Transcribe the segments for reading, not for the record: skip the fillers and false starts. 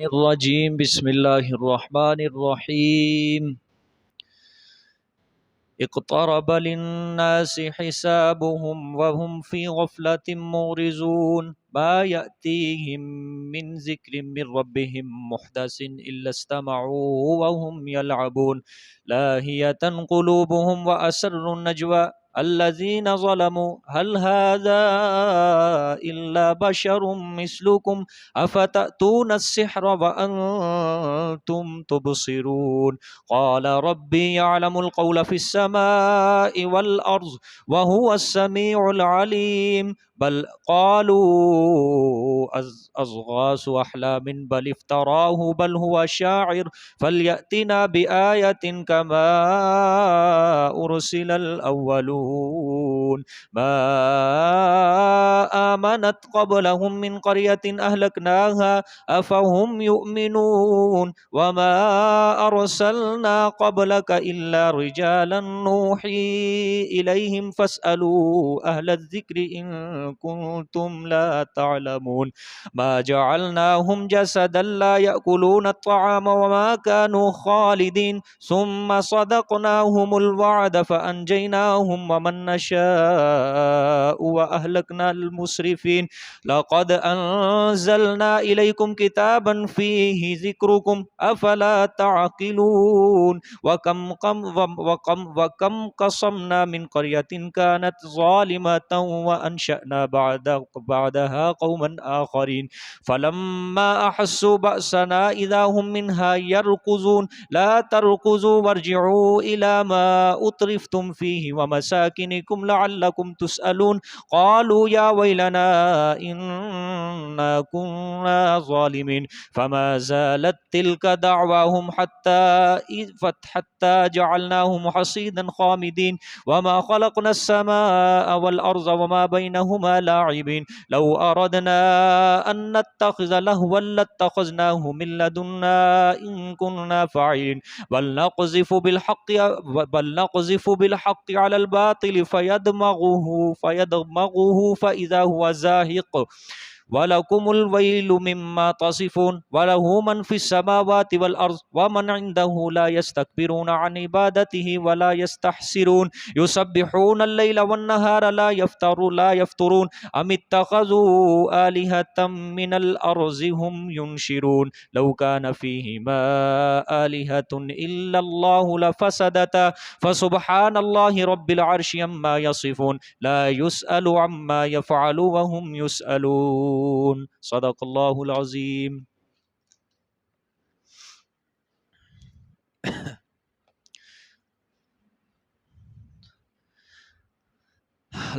الرجیم بسم اللہ الرحمن الرحیم اقترب للناس حسابهم وهم في غفلة معرضون ما يأتيهم من ذكر من ربهم محدث إلا استمعوا وهم يلعبون لاهية قلوبهم وأسروا النجوى الذين ظلموا هل هذا إلا بشر مثلكم أفتأتون السحر وأنتم تبصرون قال ربي يعلم القول في السماء والأرض وهو السميع العليم بل قالوا أضغاث أحلام بل افتراه بل هو شاعر فليأتنا بآية كما أرسل الأولون ما آمنت قبلهم من قرية أهلكناها أفهم يؤمنون وما أرسلنا قبلك إلا رجالا نوحي إليهم فاسألوا أهل الذكر إن كنتم لا تعلمون ما جعلناهم جسدا لا يأكلون الطعام وما كانوا خالدين ثم صدقناهم الوعد فأنجيناهم ومن نشاء وأهلكنا المسرفين لقد أنزلنا إليكم كتابا فيه ذكركم أفلا تعقلون وكم قصمنا من قرية كانت ظالمة وأنشأنا بعدها قوما آخرين فلما أحسوا بأسنا إذا هم منها يركضون لا تركضوا وارجعوا إلى ما أترفتم فيه ومساكنكم لعلكم تسألون قالوا يا ويلنا إنا كنا ظالمين فما زالت تلك دعواهم حتى جعلناهم حصيدا خامدين وما خلقنا السماء والأرض وما بينهما لاعبين لو أردنا أن نتخذ لهوا لاتخذناه من لدنا إن كنا فاعلين بل نقذف بالحق على الباطل فيدمغه فإذا هو زاهق وَلَكُمُ الْوَيْلُ مِمَّا تَصِفُونَ وَلَهُ مَنْ فِي السَّمَاوَاتِ وَالْأَرْضِ وَمَنْ عِنْدَهُ لَا يَسْتَكْبِرُونَ عَنْ عِبَادَتِهِ وَلَا يَسْتَحْسِرُونَ يُسَبِّحُونَ اللَّيْلَ وَالنَّهَارَ لَا يَفْتُرُونَ أَمِ اتَّخَذُوا آلِهَةً مِنَ الْأَرْضِ هُمْ يُنْشِرُونَ لَوْ كَانَ فِيهِمَا آلِهَةٌ إِلَّا اللَّهُ لَفَسَدَتَا فَسُبْحَانَ اللَّهِ رَبِّ الْعَرْشِ عَمَّا يَصِفُونَ لا يسأل عما يفعل وهم يسألون صدق اللہ العظیم۔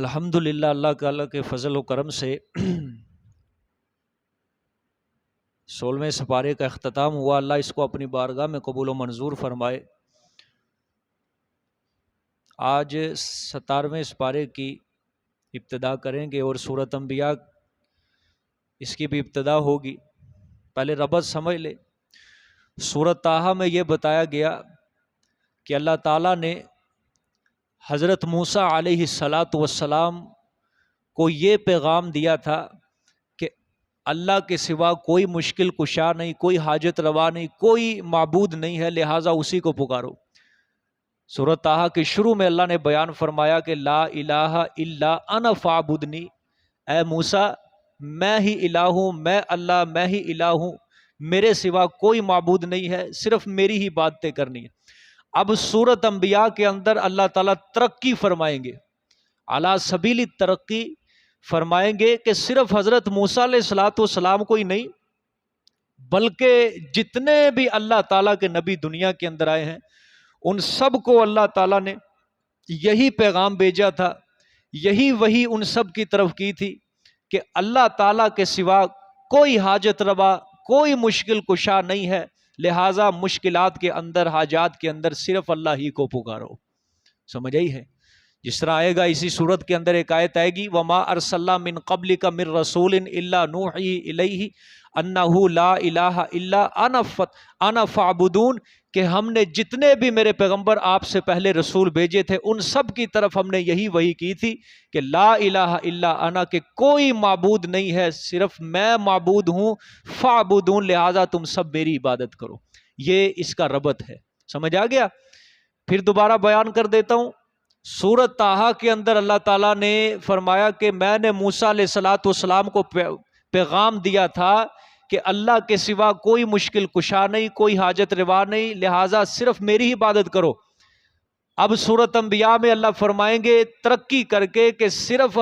الحمدللہ اللہ کے فضل و کرم سے 16ویں سپارے کا اختتام ہوا۔ اللہ اس کو اپنی بارگاہ میں قبول و منظور فرمائے۔ آج 17ویں سپارے کی ابتدا کریں گے اور سورۃ انبیاء اس کی بھی ابتدا ہوگی۔ پہلے ربط سمجھ لے۔ سورۃ طٰہٰ میں یہ بتایا گیا کہ اللہ تعالیٰ نے حضرت موسیٰ علیہ السلام کو یہ پیغام دیا تھا کہ اللہ کے سوا کوئی مشکل کشا نہیں، کوئی حاجت روا نہیں، کوئی معبود نہیں ہے، لہٰذا اسی کو پکارو۔ سورۃ طٰہٰ کے شروع میں اللہ نے بیان فرمایا کہ لا الہ الا انا فاعبدنی، اے موسیٰ میں ہی الہ ہوں، میں اللہ، میں ہی الہ ہوں، میرے سوا کوئی معبود نہیں ہے، صرف میری ہی باتیں کرنی ہے۔ اب سورۃ انبیاء کے اندر اللہ تعالیٰ ترقی فرمائیں گے، اعلیٰ سبیل ترقی فرمائیں گے کہ صرف حضرت موسیٰ علیہ السلام کو ہی نہیں بلکہ جتنے بھی اللہ تعالیٰ کے نبی دنیا کے اندر آئے ہیں ان سب کو اللہ تعالیٰ نے یہی پیغام بھیجا تھا، یہی وحی ان سب کی طرف کی تھی کہ اللہ تعالیٰ کے سوا کوئی حاجت روا، کوئی مشکل کشا نہیں ہے، لہٰذا مشکلات کے اندر، حاجات کے اندر صرف اللہ ہی کو پکارو۔ سمجھ آئی ہے؟ جس طرح آئے گا اسی صورت کے اندر ایک آیت آئے گی وَمَا أَرْسَلْنَا مِن قَبْلِكَ مِن رَّسُولٍ إِلَّا نُوحِي إِلَيْهِ أَنَّهُ لَا إِلَٰهَ إِلَّا أَنَا فَاعْبُدُونِ، کہ ہم نے جتنے بھی میرے پیغمبر آپ سے پہلے رسول بھیجے تھے ان سب کی طرف ہم نے یہی وحی کی تھی کہ لا الہ الا انا، کہ کوئی معبود نہیں ہے صرف میں معبود ہوں، فاعبدون، لہذا تم سب میری عبادت کرو۔ یہ اس کا ربط ہے، سمجھ آ گیا؟ پھر دوبارہ بیان کر دیتا ہوں، سورۃ طٰہٰ کے اندر اللہ تعالیٰ نے فرمایا کہ میں نے موسیٰ علیہ الصلوۃ والسلام کو پیغام دیا تھا کہ اللہ کے سوا کوئی مشکل کشا نہیں، کوئی حاجت روا نہیں، لہٰذا صرف میری ہی عبادت کرو۔ اب سورۃ انبیاء میں اللہ فرمائیں گے ترقی کر کے کہ صرف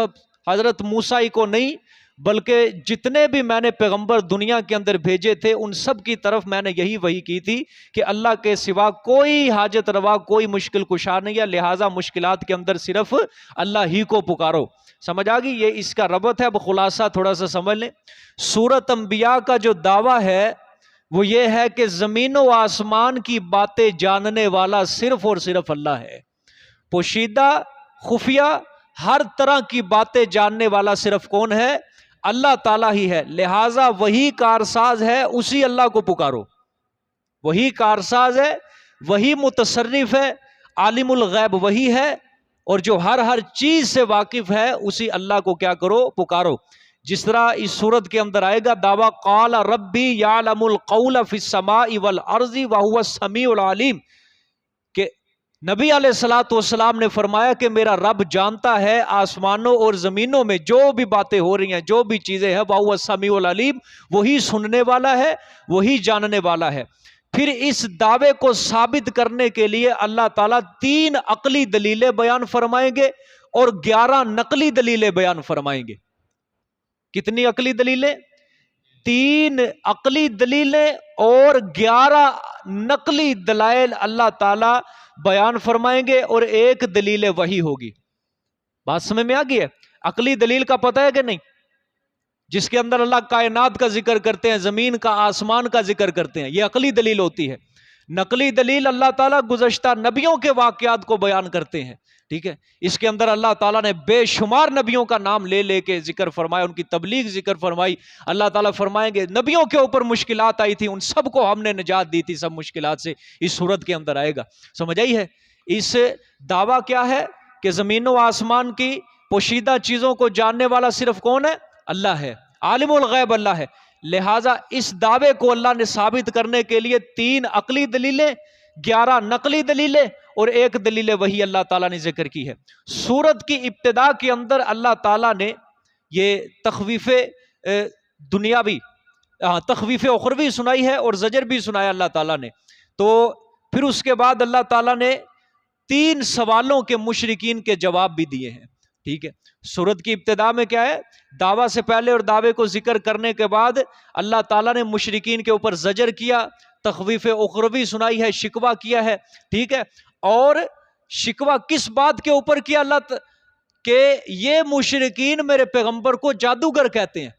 حضرت موسیٰ ہی کو نہیں بلکہ جتنے بھی میں نے پیغمبر دنیا کے اندر بھیجے تھے ان سب کی طرف میں نے یہی وحی کی تھی کہ اللہ کے سوا کوئی حاجت روا، کوئی مشکل کشا نہیں ہے، لہٰذا مشکلات کے اندر صرف اللہ ہی کو پکارو۔ سمجھ آ گئی؟ یہ اس کا ربط ہے۔ اب خلاصہ تھوڑا سا سمجھ لیں، سورۃ انبیاء کا جو دعویٰ ہے وہ یہ ہے کہ زمین و آسمان کی باتیں جاننے والا صرف اور صرف اللہ ہے، پوشیدہ خفیہ ہر طرح کی باتیں جاننے والا صرف کون ہے؟ اللہ تعالیٰ ہی ہے، لہٰذا وہی کارساز ہے، اسی اللہ کو پکارو۔ وہی کارساز ہے، وہی متصرف ہے، عالم الغیب وہی ہے، اور جو ہر چیز سے واقف ہے اسی اللہ کو کیا کرو؟ پکارو۔ جس طرح اس صورت کے اندر آئے گا دعویٰ قال ربی یعلم القول فی السماء والارض وہو السمیع العلیم، کہ نبی علیہ السلام نے فرمایا کہ میرا رب جانتا ہے آسمانوں اور زمینوں میں جو بھی باتیں ہو رہی ہیں، جو بھی چیزیں ہیں، وہو السمیع العلیم، وہی سننے والا ہے، وہی جاننے والا ہے۔ پھر اس دعوے کو ثابت کرنے کے لیے اللہ تعالیٰ 3 عقلی دلیلیں بیان فرمائیں گے اور 11 نقلی دلیلیں بیان فرمائیں گے۔ کتنی عقلی دلیلیں؟ 3 عقلی دلیلیں اور 11 نقلی دلائل اللہ تعالیٰ بیان فرمائیں گے، اور 1 دلیل وحی ہوگی۔ بات سمجھ میں آ گئی ہے؟ عقلی دلیل کا پتہ ہے کہ نہیں؟ جس کے اندر اللہ کائنات کا ذکر کرتے ہیں، زمین کا، آسمان کا ذکر کرتے ہیں، یہ عقلی دلیل ہوتی ہے۔ نقلی دلیل اللہ تعالیٰ گزشتہ نبیوں کے واقعات کو بیان کرتے ہیں، ٹھیک ہے؟ اس کے اندر اللہ تعالیٰ نے بے شمار نبیوں کا نام لے لے کے ذکر فرمایا، ان کی تبلیغ ذکر فرمائی۔ اللہ تعالیٰ فرمائیں گے نبیوں کے اوپر مشکلات آئی تھی، ان سب کو ہم نے نجات دی تھی، سب مشکلات سے۔ اس صورت کے اندر آئے گا، سمجھ آئی ہے؟ اس دعویٰ کیا ہے کہ زمین و آسمان کی پوشیدہ چیزوں کو جاننے والا صرف کون ہے؟ اللہ ہے، عالم الغیب اللہ ہے۔ لہٰذا اس دعوے کو اللہ نے ثابت کرنے کے لیے 3 عقلی دلیلیں، 11 نقلی دلیلیں اور 1 دلیل وہی اللہ تعالیٰ نے ذکر کی ہے۔ سورت کی ابتدا کے اندر اللہ تعالیٰ نے یہ تخویف دنیاوی، تخویف اخروی سنائی ہے اور زجر بھی سنایا اللہ تعالیٰ نے۔ تو پھر اس کے بعد اللہ تعالیٰ نے 3 سوالوں کے مشرکین کے جواب بھی دیے ہیں، ٹھیک ہے؟ سورت کی ابتدا میں کیا ہے؟ دعویٰ سے پہلے اور دعوے کو ذکر کرنے کے بعد اللہ تعالیٰ نے مشرکین کے اوپر زجر کیا، تخویف اخروی سنائی ہے، شکوہ کیا ہے، ٹھیک ہے؟ اور شکوہ کس بات کے اوپر کیا اللہ کہ یہ مشرکین میرے پیغمبر کو جادوگر کہتے ہیں،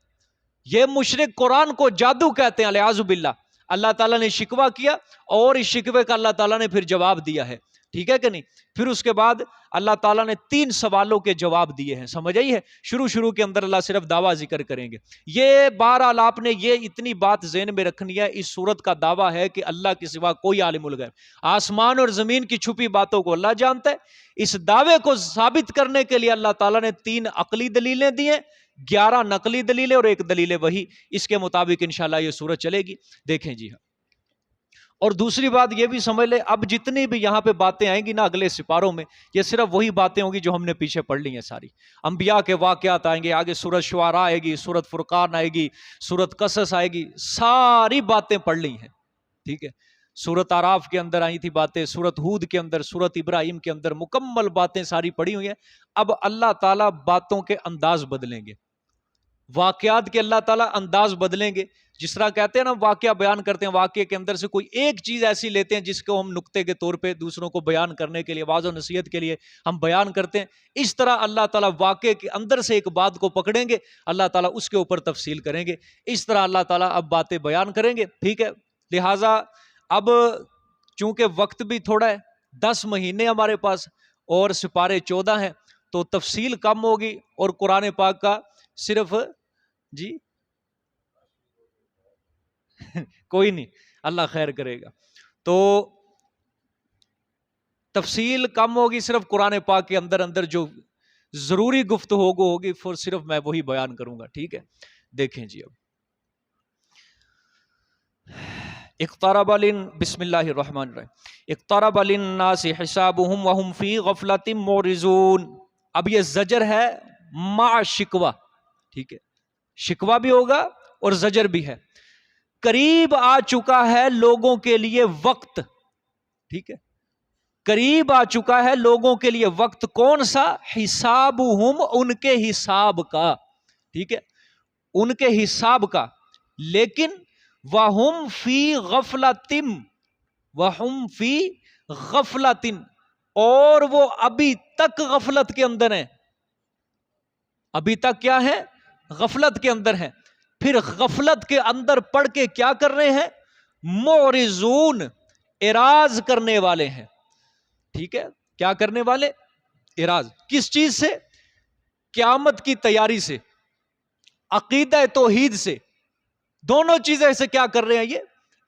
یہ مشرک قرآن کو جادو کہتے ہیں، الیاذ باللہ۔ اللہ تعالیٰ نے شکوہ کیا اور اس شکوے کا اللہ تعالیٰ نے پھر جواب دیا ہے، ٹھیک ہے کہ نہیں؟ پھر اس کے بعد اللہ تعالیٰ نے 3 سوالوں کے جواب دیے ہیں، سمجھ آئی ہے؟ شروع کے اندر اللہ صرف دعویٰ ذکر کریں گے۔ یہ بہرحال آپ نے یہ اتنی بات ذہن میں رکھنی ہے، اس صورت کا دعویٰ ہے کہ اللہ کے سوا کوئی عالم الغیب، آسمان اور زمین کی چھپی باتوں کو اللہ جانتا ہے۔ اس دعوے کو ثابت کرنے کے لیے اللہ تعالیٰ نے 3 عقلی دلیلیں دی ہیں، 11 نقلی دلیلیں اور 1 دلیل وحی۔ اس کے مطابق انشاءاللہ یہ صورت چلے گی، دیکھیں جی ہاں۔ اور دوسری بات یہ بھی سمجھ لیں، اب جتنی بھی یہاں پہ باتیں آئیں گی نا اگلے سپاروں میں، یہ صرف وہی باتیں ہوں گی جو ہم نے پیچھے پڑھ لی ہیں ساری۔ انبیاء کے واقعات آئیں گے، آگے سورۃ شعراء آئے گی، سورۃ فرقان آئے گی، سورۃ قصص آئے گی، ساری باتیں پڑھ لی ہیں، ٹھیک ہے؟ سورۃ اعراف کے اندر آئی تھی باتیں، سورۃ ہود کے اندر، سورۃ ابراہیم کے اندر مکمل باتیں ساری پڑھی ہوئی ہیں۔ اب اللہ تعالیٰ باتوں کے انداز بدلیں گے، واقعات کے اللہ تعالیٰ انداز بدلیں گے۔ جس طرح کہتے ہیں نا واقعہ بیان کرتے ہیں، واقعے کے اندر سے کوئی ایک چیز ایسی لیتے ہیں جس کو ہم نقطے کے طور پہ دوسروں کو بیان کرنے کے لیے، واضح و نصیحت کے لیے ہم بیان کرتے ہیں، اس طرح اللہ تعالیٰ واقعے کے اندر سے ایک بات کو پکڑیں گے، اللہ تعالیٰ اس کے اوپر تفصیل کریں گے، اس طرح اللہ تعالیٰ اب باتیں بیان کریں گے، ٹھیک ہے؟ لہٰذا اب چونکہ وقت بھی تھوڑا ہے، 10 مہینے ہمارے پاس اور سپارے 14 ہیں، تو تفصیل کم ہوگی اور قرآن پاک کا صرف جی کوئی نہیں، اللہ خیر کرے گا۔ تو تفصیل کم ہوگی، صرف قرآن پاک کے اندر اندر جو ضروری گفتگو ہوگی پھر صرف میں وہی بیان کروں گا، ٹھیک ہے؟ دیکھیں جی، اب اقترب بسم اللہ الرحمن الرحیم، اقترب للناس حسابهم وهم فی غفلۃ معرضون۔ اب یہ زجر ہے مع شکوہ، ٹھیک ہے؟ شکوہ بھی ہوگا اور زجر بھی ہے۔ قریب آ چکا ہے لوگوں کے لیے وقت، ٹھیک ہے؟ قریب آ چکا ہے لوگوں کے لیے وقت، کون سا؟ حسابہم، ان کے حساب کا، ٹھیک ہے؟ ان کے حساب کا، لیکن وَهُمْ فِي غَفْلَةٍ، وَهُمْ فِي غَفْلَةٍ، اور وہ ابھی تک غفلت کے اندر ہیں، ابھی تک کیا ہے؟ غفلت کے اندر ہیں۔ پھر غفلت کے اندر پڑھ کے کیا کر رہے ہیں؟ معرضون، اعراض کرنے والے ہیں، ٹھیک ہے؟ کیا کرنے والے؟ اعراض، کس چیز سے؟ قیامت کی تیاری سے، عقیدہ توحید سے، دونوں چیزیں سے کیا کر رہے ہیں؟ یہ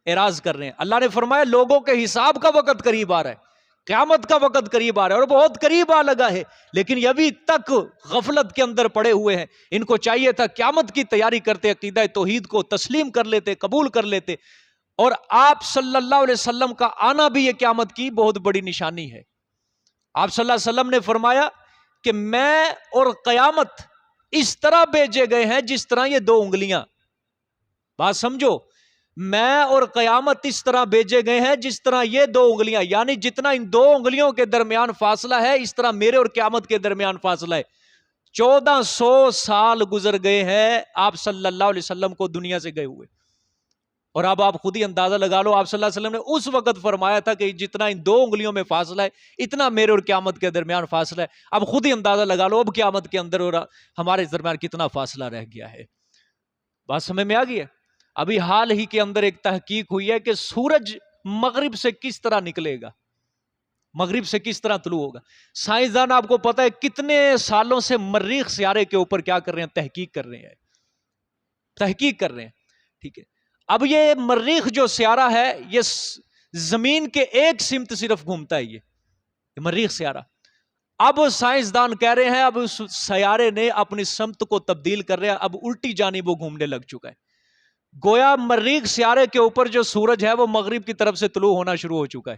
اعراض کر رہے ہیں۔ اللہ نے فرمایا لوگوں کے حساب کا وقت قریب آ رہا ہے، قیامت کا وقت قریب آ رہا ہے اور بہت قریب آ لگا ہے، لیکن یہ ابھی تک غفلت کے اندر پڑے ہوئے ہیں۔ ان کو چاہیے تھا قیامت کی تیاری کرتے، عقیدہ توحید کو تسلیم کر لیتے، قبول کر لیتے، اور آپ صلی اللہ علیہ وسلم کا آنا بھی یہ قیامت کی بہت بڑی نشانی ہے۔ آپ صلی اللہ علیہ وسلم نے فرمایا کہ میں اور قیامت اس طرح بھیجے گئے ہیں جس طرح یہ دو انگلیاں، بات سمجھو، میں اور قیامت اس طرح بھیجے گئے ہیں جس طرح یہ دو انگلیاں، یعنی جتنا ان دو انگلیوں کے درمیان فاصلہ ہے اس طرح میرے اور قیامت کے درمیان فاصلہ ہے۔ 1400 سال گزر گئے ہیں آپ صلی اللہ علیہ وسلم کو دنیا سے گئے ہوئے، اور اب آپ خود ہی اندازہ لگا لو، آپ صلی اللہ علیہ وسلم نے اس وقت فرمایا تھا کہ جتنا ان دو انگلیوں میں فاصلہ ہے اتنا میرے اور قیامت کے درمیان فاصلہ ہے۔ اب خود ہی اندازہ لگا لو اب قیامت کے اندر اور ہمارے درمیان کتنا فاصلہ رہ گیا ہے۔ بات سمجھ میں آ گئی ہے؟ ابھی حال ہی کے اندر ایک تحقیق ہوئی ہے کہ سورج مغرب سے کس طرح نکلے گا، مغرب سے کس طرح طلوع ہوگا۔ سائنسدان آپ کو پتا ہے کتنے سالوں سے مریخ سیارے کے اوپر کیا کر رہے ہیں؟ تحقیق کر رہے ہیں، تحقیق کر رہے ہیں، ٹھیک ہے؟ اب یہ مریخ جو سیارہ ہے یہ زمین کے ایک سمت صرف گھومتا ہے، یہ مریخ سیارہ۔ اب سائنسدان کہہ رہے ہیں اب اس سیارے نے اپنی سمت کو تبدیل کر رہا ہے، اب الٹی جانب وہ گھومنے لگ چکا ہے۔ گویا مریخ سیارے کے اوپر جو سورج ہے وہ مغرب کی طرف سے طلوع ہونا شروع ہو چکا ہے،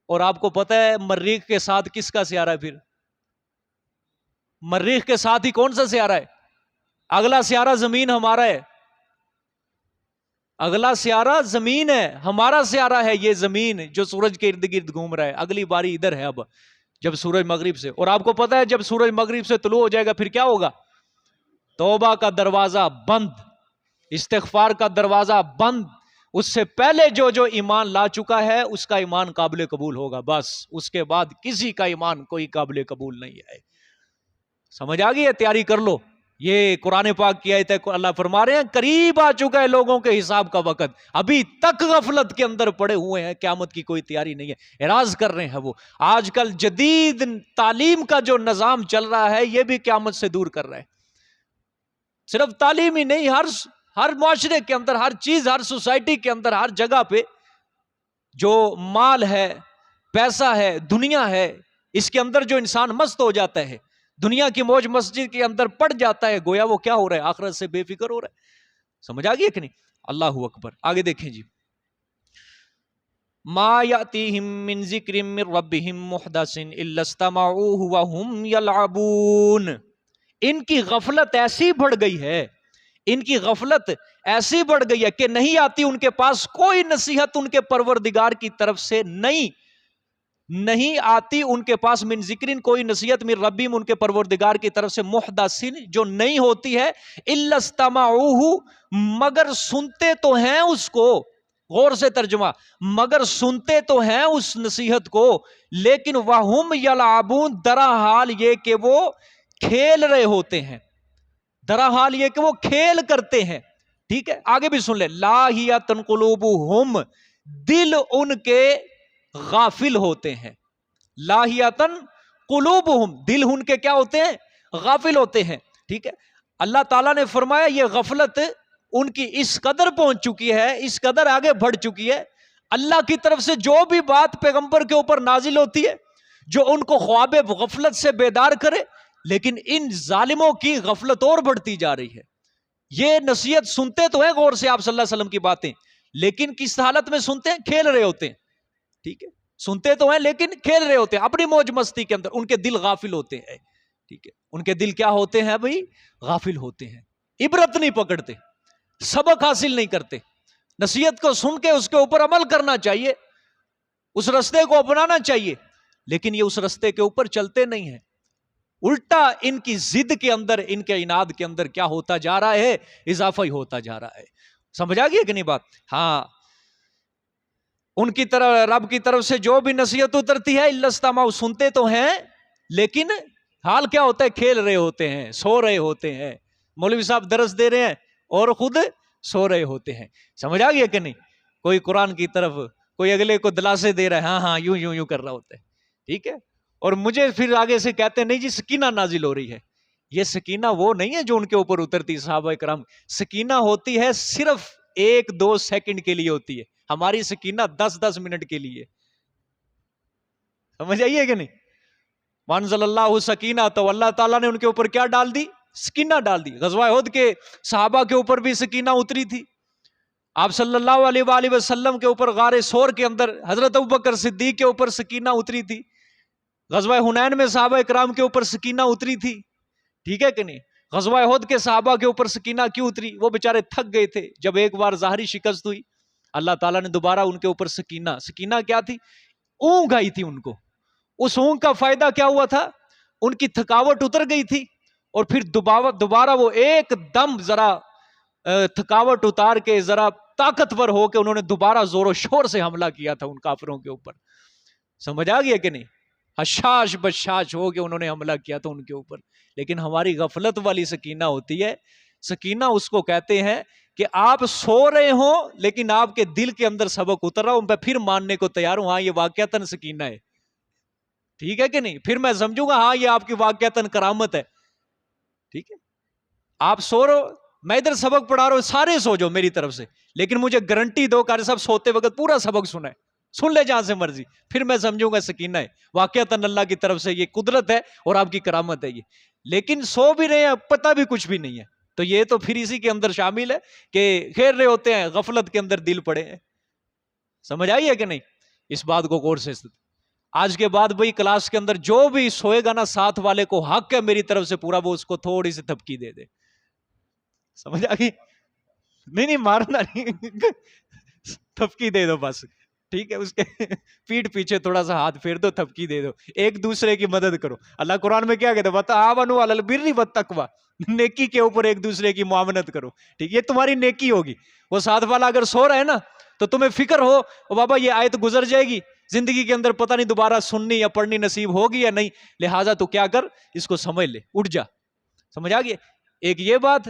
اور آپ کو پتا ہے مریخ کے ساتھ کس کا سیارہ ہے؟ پھر مریخ کے ساتھ ہی کون سا سیارہ ہے؟ اگلا سیارہ زمین ہمارا ہے، اگلا سیارہ زمین ہے، ہمارا سیارہ ہے یہ زمین جو سورج کے ارد گرد گھوم رہا ہے۔ اگلی باری ادھر ہے اب جب سورج مغرب سے، اور آپ کو پتا ہے جب سورج مغرب سے طلوع ہو جائے گا پھر کیا ہوگا؟ توبہ کا دروازہ بند، استغفار کا دروازہ بند، اس سے پہلے جو ایمان لا چکا ہے اس کا ایمان قابل قبول ہوگا، بس اس کے بعد کسی کا ایمان کوئی قابل قبول نہیں ہے۔ سمجھ آ گئی ہے؟ تیاری کر لو، یہ قرآن پاک کی آیت ہے، اللہ فرما رہے ہیں قریب آ چکا ہے لوگوں کے حساب کا وقت، ابھی تک غفلت کے اندر پڑے ہوئے ہیں، قیامت کی کوئی تیاری نہیں ہے، اعراض کر رہے ہیں وہ۔ آج کل جدید تعلیم کا جو نظام چل رہا ہے یہ بھی قیامت سے دور کر رہا ہے۔ صرف تعلیم ہی نہیں، ہر معاشرے کے اندر، ہر چیز، ہر سوسائٹی کے اندر، ہر جگہ پہ جو مال ہے، پیسہ ہے، دنیا ہے، اس کے اندر جو انسان مست ہو جاتا ہے، دنیا کی موج مسجد کے اندر پڑ جاتا ہے، گویا وہ کیا ہو رہا ہے؟ آخرت سے بے فکر ہو رہا ہے۔ سمجھ آ گئی کہ نہیں؟ اللہ اکبر۔ آگے دیکھیں جی، ما یاتیہم من ذکر من ربہم محدث الا استمعوہ وہم یلعبون۔ ان کی غفلت ایسی بڑھ گئی ہے، ان کی غفلت ایسی بڑھ گئی ہے کہ نہیں آتی ان کے پاس کوئی نصیحت ان کے پروردگار کی طرف سے، نہیں آتی ان کے پاس، من ذکرین کوئی نصیحت، من ربیم ان کے پروردگار کی طرف سے، محدثین جو نہیں ہوتی ہے، الا استمعوہ مگر سنتے تو ہیں اس کو، غور سے ترجمہ، مگر سنتے تو ہیں اس نصیحت کو، لیکن وہم یلعبون درا حال یہ کہ وہ کھیل رہے ہوتے ہیں، درا حال یہ کہ وہ کھیل کرتے ہیں، ٹھیک ہے؟ آگے بھی سن لیں، لاہیۃ قلوبہم دل ان کے غافل ہوتے ہیں، لاہیۃ قلوبہم دل ان کے کیا ہوتے ہیں؟ غافل ہوتے ہیں، ٹھیک ہے؟ اللہ تعالیٰ نے فرمایا یہ غفلت ان کی اس قدر پہنچ چکی ہے، اس قدر آگے بڑھ چکی ہے، اللہ کی طرف سے جو بھی بات پیغمبر کے اوپر نازل ہوتی ہے جو ان کو خواب غفلت سے بیدار کرے، لیکن ان ظالموں کی غفلت اور بڑھتی جا رہی ہے۔ یہ نصیحت سنتے تو ہیں غور سے آپ صلی اللہ علیہ وسلم کی باتیں، لیکن کس حالت میں سنتے ہیں؟ کھیل رہے ہوتے ہیں، ٹھیک ہے، سنتے تو ہیں لیکن کھیل رہے ہوتے ہیں اپنی موج مستی کے اندر، ان کے دل غافل ہوتے ہیں، ٹھیک ہے، ان کے دل کیا ہوتے ہیں بھائی؟ غافل ہوتے ہیں، عبرت نہیں پکڑتے، سبق حاصل نہیں کرتے۔ نصیحت کو سن کے اس کے اوپر عمل کرنا چاہیے، اس رستے کو اپنانا چاہیے، لیکن یہ اس رستے کے اوپر چلتے نہیں ہیں، الٹا ان کی ضد کے اندر، ان کے عناد کے اندر کیا ہوتا جا رہا ہے؟ اضافہ ہی ہوتا جا رہا ہے۔ سمجھ آ گئی کہ نہیں بات؟ ہاں، ان کی طرف، رب کی طرف سے جو بھی نصیحت اترتی ہے الاستماع، سنتے تو ہیں لیکن حال کیا ہوتا ہے؟ کھیل رہے ہوتے ہیں، سو رہے ہوتے ہیں، مولوی صاحب درس دے رہے ہیں اور خود سو رہے ہوتے ہیں۔ سمجھ آ گیا کہ نہیں؟ کوئی قرآن کی طرف، کوئی اگلے کو دلاسے دے رہا ہے، ہاں ہاں یوں یوں یوں کر رہا ہوتا ہے، ٹھیک ہے، اور مجھے پھر آگے سے کہتے ہیں نہیں جی سکینہ نازل ہو رہی ہے۔ یہ سکینہ وہ نہیں ہے جو ان کے اوپر اترتی صحابہ کرام، سکینہ ہوتی ہے صرف 1-2 سیکنڈ کے لیے ہوتی ہے، ہماری سکینہ 10-10 منٹ کے لیے۔ سمجھ آئیے کہ نہیں؟ وانزل اللہ سکینہ، تو اللہ تعالیٰ نے ان کے اوپر کیا ڈال دی؟ سکینہ ڈال دی۔ غزوہ احد کے صحابہ کے اوپر بھی سکینہ اتری تھی، آپ صلی اللہ علیہ وآلہ وسلم کے اوپر غار ثور کے اندر حضرت ابوبکر صدیق کے اوپر سکینہ اتری تھی، غزوہ حنین میں صحابہ کرام کے اوپر سکینہ اتری تھی، ٹھیک ہے کہ نہیں؟ غزوہ احد کے صحابہ کے اوپر سکینہ کیوں اتری؟ وہ بیچارے تھک گئے تھے، جب ایک بار ظاہری شکست ہوئی اللہ تعالیٰ نے دوبارہ ان کے اوپر سکینہ کیا تھی؟ اونگ آئی تھی ان کو۔ اس اونگ کا فائدہ کیا ہوا تھا؟ ان کی تھکاوٹ اتر گئی تھی، اور پھر دوبارہ وہ ایک دم ذرا تھکاوٹ اتار کے ذرا طاقتور ہو کے انہوں نے دوبارہ زور و شور سے حملہ کیا تھا ان کافروں کے اوپر۔ سمجھ آ گیا کہ نہیں؟ حشاش بشاش ہو کے انہوں نے حملہ کیا تھا ان کے اوپر۔ لیکن ہماری غفلت والی سکینہ ہوتی ہے، سکینہ اس کو کہتے ہیں کہ آپ سو رہے ہوں لیکن آپ کے دل کے اندر سبق اتر رہا ہوں، میں پھر ماننے کو تیار ہوں ہاں یہ واقعتاً سکینہ ہے، ٹھیک ہے کہ نہیں؟ پھر میں سمجھوں گا ہاں یہ آپ کی واقعتاً کرامت ہے، ٹھیک ہے؟ آپ سو رہو، میں ادھر سبق پڑھا رہا ہوں، سارے سو جاؤ میری طرف سے، لیکن مجھے گارنٹی دو کہ سب سوتے وقت پورا سبق سنا ہے، سن لے جہاں سے مرضی، پھر میں سمجھوں گا سکینہ ہے، واقعتاً اللہ کی طرف سے یہ قدرت ہے اور آپ کی کرامت ہے یہ۔ لیکن سو بھی رہے ہیں، پتہ بھی کچھ بھی نہیں ہے، تو یہ تو پھر اسی کے اندر شامل ہے کہ کھیل رہے ہوتے ہیں، غفلت کے اندر دل پڑے ہیں۔ سمجھ آئی ہے کہ نہیں؟ اس بات کو غور سے آج کے بعد بھئی کلاس کے اندر جو بھی سوئے گا نا، ساتھ والے کو حق ہے میری طرف سے پورا، وہ اس کو تھوڑی سی تھپکی دے دے۔ سمجھ آ گئی؟ نہیں مارنا نہیں، تھپکی دے دو بس، ٹھیک ہے، اس کے پیٹ پیچھے تھوڑا سا ہاتھ پھیر دو، تھپکی دے دو، ایک دوسرے کی مدد کرو۔ اللہ قرآن میں کیا کہتا ہے؟ وَتَعَاوَنُوا عَلَى الْبِرِّ وَالتَّقْوَىٰ، نیکی کے اوپر ایک دوسرے کی معاونت کرو، ٹھیک، یہ تمہاری نیکی ہوگی۔ وہ ساتھ والا اگر سو رہا ہے نا تو تمہیں فکر ہو او بابا یہ آیت گزر جائے گی زندگی کے اندر، پتہ نہیں دوبارہ سننی یا پڑھنی نصیب ہوگی یا نہیں، لہٰذا تو کیا کر، اس کو سمجھ لے، اٹھ جا۔ سمجھ آ گیا؟ ایک یہ بات،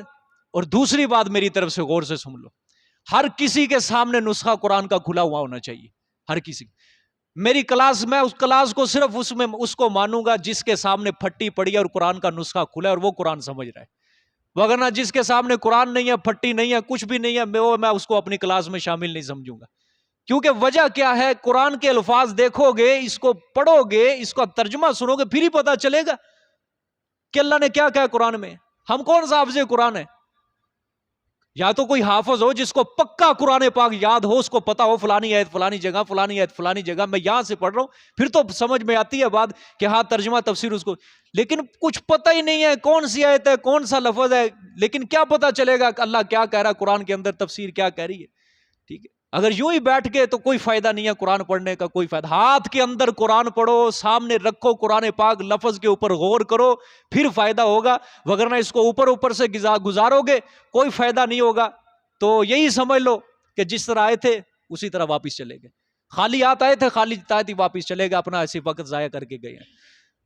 اور دوسری بات میری طرف سے غور سے سن لو، ہر کسی کے سامنے نسخہ قرآن کا کھلا ہوا ہونا چاہیے، ہر کسی۔ میری کلاس، میں اس کلاس کو صرف اس کو مانوں گا جس کے سامنے پھٹی پڑی ہے اور قرآن کا نسخہ کھلا ہے اور وہ قرآن سمجھ رہا ہے، وگرنہ جس کے سامنے قرآن نہیں ہے، پھٹی نہیں ہے، کچھ بھی نہیں ہے، میں اس کو اپنی کلاس میں شامل نہیں سمجھوں گا۔ کیونکہ وجہ کیا ہے؟ قرآن کے الفاظ دیکھو گے، اس کو پڑھو گے، اس کا ترجمہ سنو گے، پھر ہی پتا چلے گا کہ اللہ نے کیا کہا قرآن میں۔ ہم کون سا حافظ قرآن ہے؟ یا تو کوئی حافظ ہو جس کو پکا قرآن پاک یاد ہو، اس کو پتا ہو فلانی آیت فلانی جگہ، فلانی آیت فلانی جگہ، میں یہاں سے پڑھ رہا ہوں، پھر تو سمجھ میں آتی ہے بات کہ ہاں ترجمہ تفسیر اس کو، لیکن کچھ پتہ ہی نہیں ہے کون سی آیت ہے، کون سا لفظ ہے، لیکن کیا پتا چلے گا کہ اللہ کیا کہہ رہا ہے قرآن کے اندر، تفسیر کیا کہہ رہی ہے، ٹھیک ہے؟ اگر یوں ہی بیٹھ کے تو کوئی فائدہ نہیں ہے قرآن پڑھنے کا، کوئی فائدہ۔ ہاتھ کے اندر قرآن پڑھو، سامنے رکھو قرآن پاک، لفظ کے اوپر غور کرو، پھر فائدہ ہوگا، وگرنہ اس کو اوپر سے گزارو گے کوئی فائدہ نہیں ہوگا۔ تو یہی سمجھ لو کہ جس طرح آئے تھے اسی طرح واپس چلے گئے، خالی ہاتھ آئے تھے خالی ہاتھ ہی واپس چلے گئے، اپنا ایسے وقت ضائع کر کے گئے ہیں۔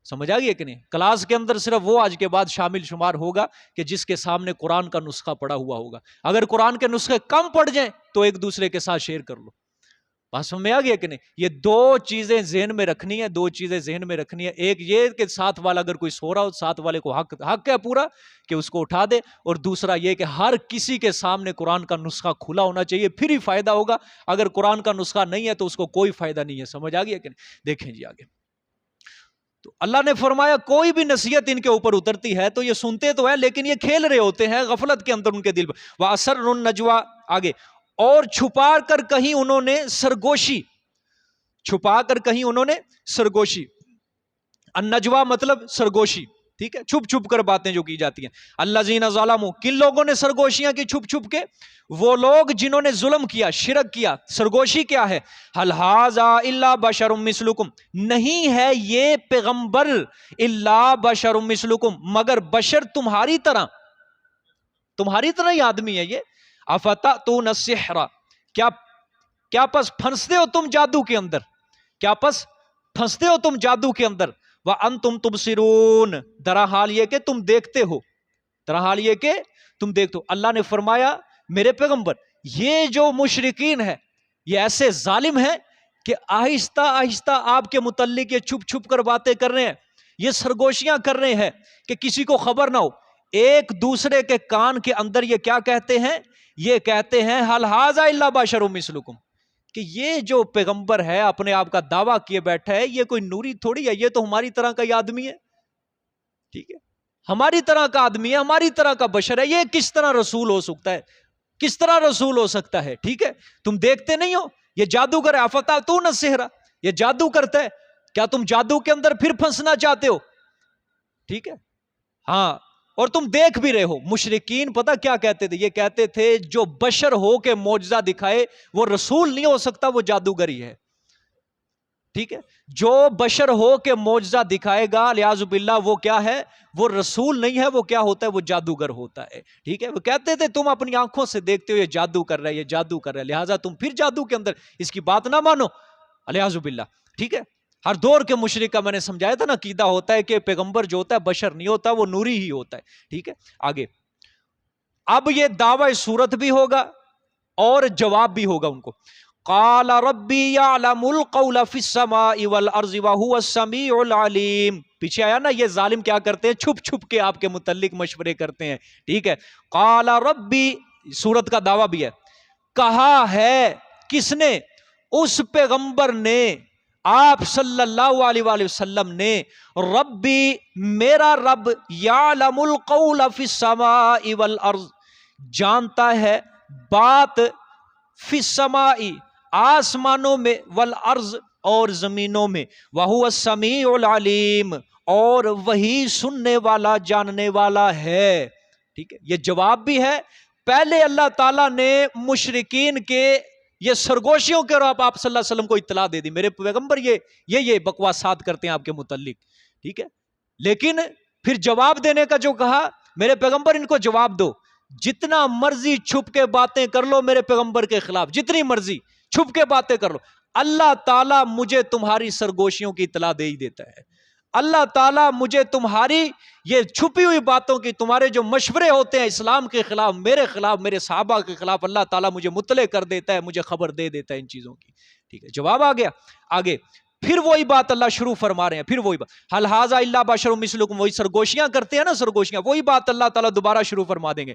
سمجھ آ گئی کہ نہیں؟ کلاس کے اندر صرف وہ آج کے بعد شامل شمار ہوگا کہ جس کے سامنے قرآن کا نسخہ پڑا ہوا ہوگا۔ اگر قرآن کے نسخے کم پڑ جائیں تو ایک دوسرے کے ساتھ شیئر کر لو، بات سمجھ میں آ گیا کہ نہیں؟ یہ دو چیزیں ذہن میں رکھنی ہے، دو چیزیں ذہن میں رکھنی ہے. ایک یہ کہ ساتھ والا اگر کوئی سو رہا ہو، ساتھ والے کو حق ہے پورا کہ اس کو اٹھا دے، اور دوسرا یہ کہ ہر کسی کے سامنے قرآن کا نسخہ کھلا ہونا چاہیے، پھر ہی فائدہ ہوگا. اگر قرآن کا نسخہ نہیں ہے تو اس کو کوئی فائدہ نہیں ہے. سمجھ آ گیا کہ نہیں؟ دیکھیں جی آگے. تو اللہ نے فرمایا کوئی بھی نصیحت ان کے اوپر اترتی ہے تو یہ سنتے تو ہیں لیکن یہ کھیل رہے ہوتے ہیں غفلت کے اندر ان کے دل پر. وَأَسَرُّ النَّجْوَىٰ آگے، اور چھپا کر کہیں انہوں نے سرگوشی، چھپا کر کہیں انہوں نے سرگوشی. النجوا مطلب سرگوشی، ٹھیک ہے، چھپ چھپ کر باتیں جو کی جاتی ہیں. الذین ظلموا، کن لوگوں نے سرگوشیاں کی چھپ چھپ کے؟ وہ لوگ جنہوں نے ظلم کیا، شرک کیا. سرگوشی کیا ہے؟ هل هذا الا بشر مثلکم، نہیں ہے یہ پیغمبر الا بشر مثلکم، مگر بشر تمہاری طرح، تمہاری طرح ہی آدمی ہے یہ. افتأتون السحر، کیا پس پھنستے ہو تم جادو کے اندر، کیا پس پھنستے ہو تم جادو کے اندر. وَأَنْتُمْ تُبْصِرُونَ، درا حال یہ کہ تم دیکھتے ہو، درا حال یہ کہ تم دیکھتے ہو. اللہ نے فرمایا میرے پیغمبر یہ جو مشرکین ہے یہ ایسے ظالم ہیں کہ آہستہ آہستہ آپ کے متعلق یہ چھپ چھپ کر باتیں کر رہے ہیں، یہ سرگوشیاں کر رہے ہیں کہ کسی کو خبر نہ ہو. ایک دوسرے کے کان کے اندر یہ کیا کہتے ہیں؟ یہ کہتے ہیں هل هذا الا بشر مثلکم، کہ یہ جو پیغمبر ہے اپنے آپ کا دعویٰ کیے بیٹھا ہے یہ کوئی نوری تھوڑی ہے، یہ تو ہماری طرح کا ہی آدمی ہے. ٹھیک ہے، ہماری طرح کا آدمی ہے، ہماری طرح کا بشر ہے، یہ کس طرح رسول ہو سکتا ہے، کس طرح رسول ہو سکتا ہے. ٹھیک ہے، تم دیکھتے نہیں ہو یہ جادوگر ہے. افتأتون السحر، یہ جادو کرتا ہے، کیا تم جادو کے اندر پھر پھنسنا چاہتے ہو؟ ٹھیک ہے، ہاں، اور تم دیکھ بھی رہے ہو. مشرکین پتہ کیا کہتے تھے؟ یہ کہتے تھے جو بشر ہو کے معجزہ دکھائے وہ رسول نہیں ہو سکتا، وہ جادوگر ہی ہے. ٹھیک ہے، جو بشر ہو کے معجزہ دکھائے گا الیاذ باللہ وہ کیا ہے؟ وہ رسول نہیں ہے، وہ کیا ہوتا ہے؟ وہ جادوگر ہوتا ہے. ٹھیک ہے، وہ کہتے تھے تم اپنی آنکھوں سے دیکھتے ہو یہ جادو کر رہا ہے، یہ جادو کر رہا ہے، لہٰذا تم پھر جادو کے اندر اس کی بات نہ مانو الیاذ باللہ. ٹھیک ہے، ہر دور کے مشرک کا میں نے سمجھایا تھا نا عقیدہ ہوتا ہے کہ پیغمبر جو ہوتا ہے بشر نہیں ہوتا، وہ نوری ہی ہوتا ہے. ٹھیک ہے، آگے اب یہ دعوی صورت بھی ہوگا اور جواب بھی ہوگا ان کو. قال ربی یعلم القول فی السماء والارض وهو السمیع العلیم. پیچھے آیا نا یہ ظالم کیا کرتے ہیں؟ چھپ چھپ کے آپ کے متعلق مشورے کرتے ہیں. ٹھیک ہے، قال ربی سورت کا دعویٰ بھی ہے. کہا ہے کس نے؟ اس پیغمبر نے، آپ صلی اللہ علیہ وآلہ وسلم نے، ربی میرا رب، یعلم القول فی السماء والارض جانتا ہے بات، فی السماء آسمانوں میں، والارض اور زمینوں میں، وہو السمیع العلیم اور وہی سننے والا جاننے والا ہے. ٹھیک ہے، یہ جواب بھی ہے. پہلے اللہ تعالیٰ نے مشرکین کے یہ سرگوشیوں کے اور آپ صلی اللہ علیہ وسلم کو اطلاع دے دی میرے پیغمبر یہ بکواسات کرتے ہیں آپ کے متعلق. ٹھیک ہے، لیکن پھر جواب دینے کا جو کہا میرے پیغمبر ان کو جواب دو، جتنا مرضی چھپ کے باتیں کر لو میرے پیغمبر کے خلاف، جتنی مرضی چھپ کے باتیں کر لو، اللہ تعالیٰ مجھے تمہاری سرگوشیوں کی اطلاع دے ہی دیتا ہے. اللہ تعالیٰ مجھے تمہاری یہ چھپی ہوئی باتوں کی، تمہارے جو مشورے ہوتے ہیں اسلام کے خلاف، میرے صحابہ کے خلاف، اللہ تعالیٰ مجھے مطلع کر دیتا ہے، مجھے خبر دے دیتا ہے ان چیزوں کی. ٹھیک ہے، جواب آ گیا. آگے پھر وہی بات اللہ شروع فرما رہے ہیں، پھر وہی بات، هل هذا الا بشر مثلکم، وہی سرگوشیاں کرتے ہیں نا، سرگوشیاں، وہی بات اللہ تعالیٰ دوبارہ شروع فرما دیں گے.